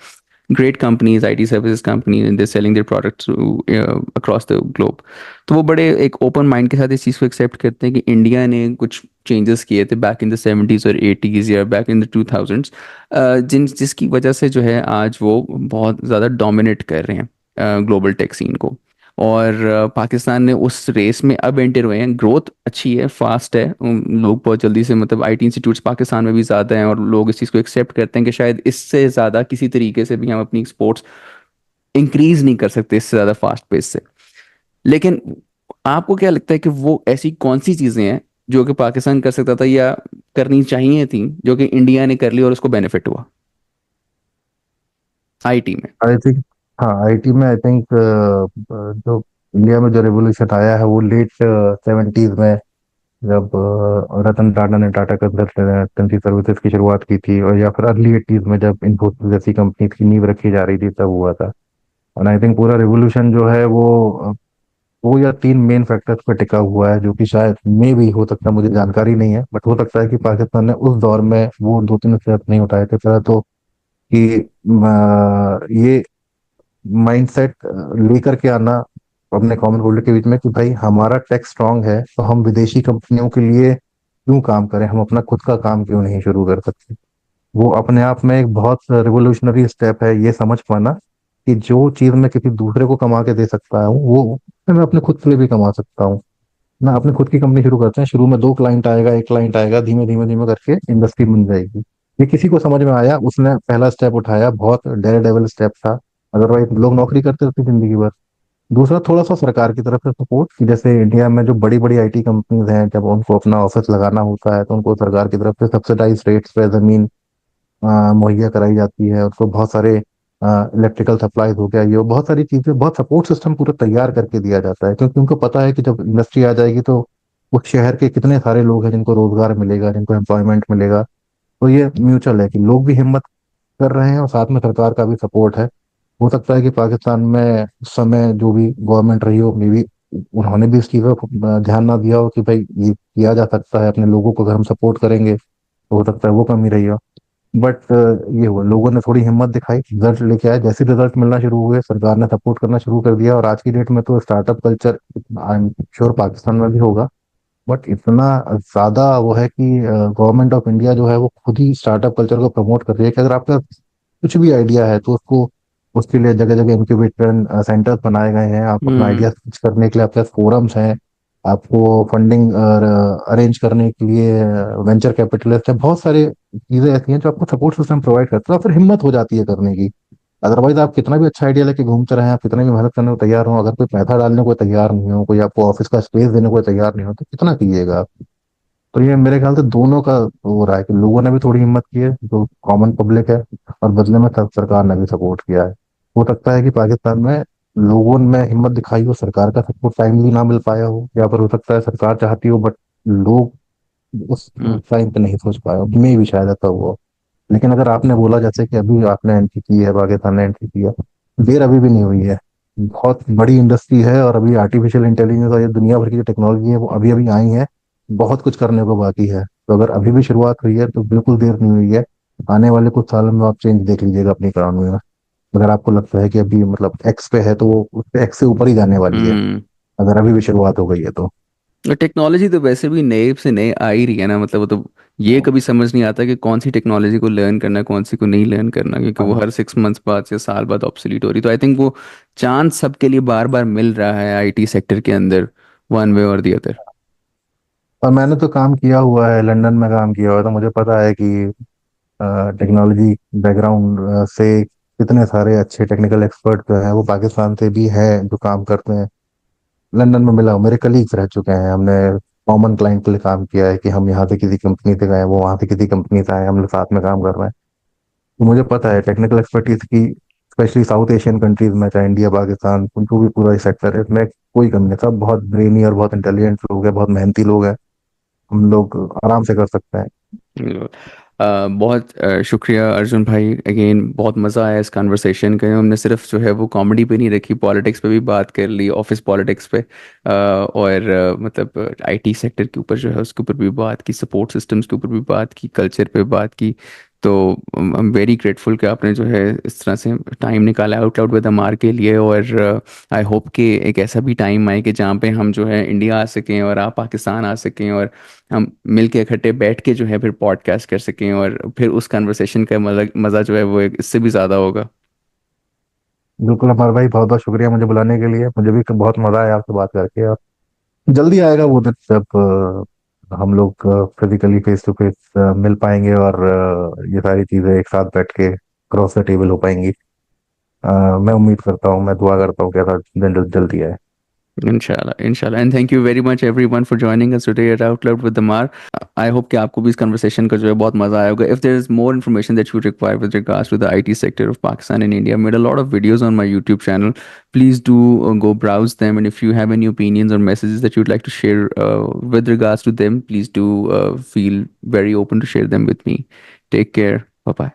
[SPEAKER 1] great companies, IT services companies, and they're selling their products to, across the globe. तो वो बड़े एक open mind के साथ इस चीज़ को accept करते हैं कि इंडिया ने कुछ चेंजेस किए थे बैक इन द 70s और 80s या बैक इन द 2000s, जिसकी वजह से जो है आज वो बहुत ज़्यादा डोमिनेट कर रहे हैं ग्लोबल टेक सीन को। और पाकिस्तान ने उस रेस में अब एंटर हुए हैं। ग्रोथ अच्छी है, फास्ट है, लोग बहुत जल्दी से मतलब आईटी इंस्टीट्यूट्स पाकिस्तान में भी ज़्यादा हैं, और लोग इस चीज़ को एक्सेप्ट करते हैं कि शायद इससे ज़्यादा किसी तरीके से भी हम अपनी एक्सपोर्ट्स इंक्रीज नहीं कर सकते इससे ज़्यादा फास्ट पेस से। लेकिन आपको क्या लगता है कि वो ऐसी कौन सी चीज़ें हैं जो कि पाकिस्तान कर सकता था या करनी चाहिए थी, जो कि इंडिया ने कर ली और उसको बेनिफिट हुआ आईटी में?
[SPEAKER 2] आई थिंक, हाँ आईटी में आई थिंक जो इंडिया में जो रेवोल्यूशन आया है वो लेट 70s में, जब रतन टाटा ने टाटा कंसल्टेंसी सर्विसेज की शुरुआत की थी, और या फिर अर्ली 80s में जब इन्फोसिस जैसी कंपनी की नींव रखी जा रही थी तब हुआ था। और आई थिंक पूरा रिवोल्यूशन जो है वो 2 या 3 मेन फैक्टर्स पर टिका हुआ है, जो कि शायद मे भी हो सकता है, मुझे जानकारी नहीं है, बट हो सकता है कि पाकिस्तान ने उस दौर में वो 2 3 स्टेप नहीं उठाए थे। पहला तो कि ये माइंडसेट लेकर के आना अपने कॉमन होल्डर के बीच में कि भाई हमारा टेक स्ट्रांग है तो हम विदेशी कंपनियों के लिए क्यों काम करें, हम अपना खुद का काम क्यों नहीं शुरू कर सकते। वो अपने आप में एक बहुत रिवोल्यूशनरी स्टेप है, ये समझ पाना कि जो चीज मैं किसी दूसरे को कमा के दे सकता हूँ वो मैं अपने खुद के लिए भी कमा सकता हूँ। ना अपने खुद की कंपनी शुरू करते हैं, शुरू में 2 क्लाइंट आएगा, 1 क्लाइंट आएगा, धीमे धीमे धीमे करके इंडस्ट्री बन जाएगी। ये किसी को समझ में आया, उसने पहला स्टेप उठाया, बहुत डेयर डेवल स्टेप था। अदरवाइज लोग नौकरी करते रहते जिंदगी भर। दूसरा, थोड़ा सा सरकार की तरफ से सपोर्ट, कि जैसे इंडिया में जो बड़ी बड़ी आईटी कंपनीज हैं, जब उनको अपना ऑफिस लगाना होता है तो उनको सरकार की तरफ से सब्सिडाइज रेट्स पे जमीन मुहैया कराई जाती है। उसको बहुत सारे इलेक्ट्रिकल सप्लाईज हो गया, ये बहुत सारी चीजें, बहुत सपोर्ट सिस्टम पूरा तैयार करके दिया जाता है, क्योंकि उनको पता है कि जब इंडस्ट्री आ जाएगी तो उस शहर के कितने सारे लोग हैं जिनको रोजगार मिलेगा, जिनको एम्प्लॉयमेंट मिलेगा। तो ये म्यूचुअल है कि लोग भी हिम्मत कर रहे हैं और साथ में सरकार का भी सपोर्ट है। हो सकता है कि पाकिस्तान में उस समय जो भी गवर्नमेंट रही हो, मे बी उन्होंने भी इस चीज़ पर ध्यान ना दिया हो कि भाई ये किया जा सकता है, अपने लोगों को अगर हम सपोर्ट करेंगे तो हो सकता है वो कमी रही हो। बट ये हुआ, लोगों ने थोड़ी हिम्मत दिखाई, रिजल्ट लेके आए, जैसे रिजल्ट मिलना शुरू हुए सरकार ने सपोर्ट करना शुरू कर दिया। और आज की डेट में तो startup culture, I am sure Pakistan में भी होगा, बट इतना ज्यादा वो है कि गवर्नमेंट ऑफ इंडिया जो है वो खुद ही स्टार्टअप कल्चर को प्रमोट कर रही है कि अगर आपका कुछ भी आइडिया है तो उसको, उसके लिए जगह जगह इंक्यूबेटर सेंटर्स बनाए गए हैं। आप अपना
[SPEAKER 1] हम्म।
[SPEAKER 2] आइडिया पिच करने के लिए आपके पास फोरम्स हैं। आपको फंडिंग अरेंज करने के लिए वेंचर कैपिटलिस्ट है, बहुत सारी चीजें ऐसी हैं जो आपको सपोर्ट सिस्टम प्रोवाइड करता है, और फिर हिम्मत हो जाती है करने की। अदरवाइज आप कितना भी अच्छा आइडिया लेके घूमते रहे, आप कितना भी मेहनत करने को तैयार हो, अगर कोई पैसा डालने को तैयार नहीं हो, कोई आपको ऑफिस का स्पेस देने को तैयार नहीं हो, तो कितना कीजिएगा आप। तो ये मेरे ख्याल से दोनों का हो रहा है कि लोगों ने भी थोड़ी हिम्मत की है, जो कॉमन पब्लिक है, और बदले में सरकार ने भी सपोर्ट किया है। हो सकता है कि पाकिस्तान में लोगों ने हिम्मत दिखाई हो, सरकार का सपोर्ट टाइमली ना मिल पाया हो, या फिर हो सकता है सरकार चाहती हो बट लोग उस
[SPEAKER 1] हम्म।
[SPEAKER 2] टाइम पे नहीं सोच पाए हो, मे भी शायद ऐसा हुआ हो। लेकिन अगर आपने बोला जैसे कि अभी आपने एंट्री की है, पाकिस्तान ने एंट्री की है, देर अभी भी नहीं हुई है। बहुत बड़ी इंडस्ट्री है, और अभी आर्टिफिशियल इंटेलिजेंस और ये दुनिया भर की जो टेक्नोलॉजी है वो अभी अभी आई है। बहुत कुछ करने को बाकी है, तो अगर अभी भी शुरुआत हुई है तो बिल्कुल देर नहीं हुई है। आने वाले कुछ सालों में आप चेंज देख लीजिएगा अपनी इकोनॉमी में। अगर आपको लगता है कि अभी मतलब एक्स पे है तो वो उस पे एक्स से ऊपर ही जाने वाली है,
[SPEAKER 1] हम्म।
[SPEAKER 2] अगर अभी भी शुरुआत हो गई है तो।
[SPEAKER 1] और टेक्नोलॉजी तो वैसे भी नए से नए आ ही रही है ना, मतलब वो तो ये कभी समझ नहीं आता कि कौन सी टेक्नोलॉजी को लर्न करना है, कौन सी को नहीं लर्न करना, क्योंकि वो
[SPEAKER 2] हाँ।
[SPEAKER 1] हर 6 मंथ्स बाद या साल बाद ऑब्सोलीट हो रही। तो आई थिंक वो चांस सबके लिए बार बार मिल रहा है आईटी सेक्टर के अंदर, वन वे और दी अदर।
[SPEAKER 2] और मैंने तो काम किया हुआ है, लंदन में काम किया हुआ है, तो मुझे पता है कि टेक्नोलॉजी बैकग्राउंड से कितने सारे अच्छे टेक्निकल एक्सपर्ट जो हैं वो पाकिस्तान से भी हैं जो काम करते हैं। लंदन में मिला हूं, मेरे कलीग्स रह चुके हैं, हमने कॉमन क्लाइंट के लिए काम किया है कि हम यहाँ से किसी कंपनी से गए, वो वहाँ से किसी कंपनी से आए, हम लोग साथ में काम कर रहे हैं। तो मुझे पता है टेक्निकल एक्सपर्टीज की, स्पेशली साउथ एशियन कंट्रीज में, चाहे इंडिया पाकिस्तान, उनको भी पूरा सेक्टर है, इसमें कोई कमी नहीं। सब बहुत ब्रेनी और बहुत इंटेलिजेंट लोग हैं, बहुत मेहनती लोग हैं, हम लोग आराम से कर सकते हैं।
[SPEAKER 1] बिल्कुल। बहुत शुक्रिया अर्जुन भाई, अगेन बहुत मज़ा आया इस कन्वर्सेशन का। हमने सिर्फ जो है वो कॉमेडी पे नहीं रखी, पॉलिटिक्स पे भी बात कर ली, ऑफिस पॉलिटिक्स पे, और मतलब आईटी सेक्टर के ऊपर जो है उसके ऊपर भी बात की, सपोर्ट सिस्टम्स के ऊपर भी बात की, कल्चर पे बात की। तो आई एम वेरी ग्रेटफुल कि आपने जो है इस तरह से टाइम निकाला आउट लाउड विद अमार के लिए। और आई होप कि एक ऐसा भी टाइम आए कि जहाँ पे हम जो है इंडिया आ सकें और आप पाकिस्तान आ सकें, और हम मिल के इकट्ठे बैठ के जो है फिर पॉडकास्ट कर सकें, और फिर उस कन्वर्सेशन का मज़ा मज़ा जो है वो इससे भी ज़्यादा होगा।
[SPEAKER 2] बिल्कुल अमर भाई, बहुत बहुत शुक्रिया मुझे बुलाने के लिए, मुझे भी बहुत मजा आया आपसे बात करके। और जल्दी आएगा वो दिन जब हम लोग फिजिकली फेस टू फेस मिल पाएंगे, और ये सारी चीजें एक साथ बैठ के क्रॉस द टेबल हो पाएंगी। मैं उम्मीद करता हूँ, मैं दुआ करता हूँ कि ऐसा दिन जल्दी आए।
[SPEAKER 1] इंशाल्लाह, इंशाल्लाह। And thank you very much everyone for joining us today at out loud with Ammar. I hope कि आपको भी इस कन्वर्सेशन का जो है बहुत मजा आया होगा। If there is more information that you require with regards to the IT sector of Pakistan and India, made a lot of videos on my YouTube channel. Please do go browse them, and if you have any opinions or messages that you'd like to share with regards to them, please do feel very open to share them with me. Take care. Bye bye.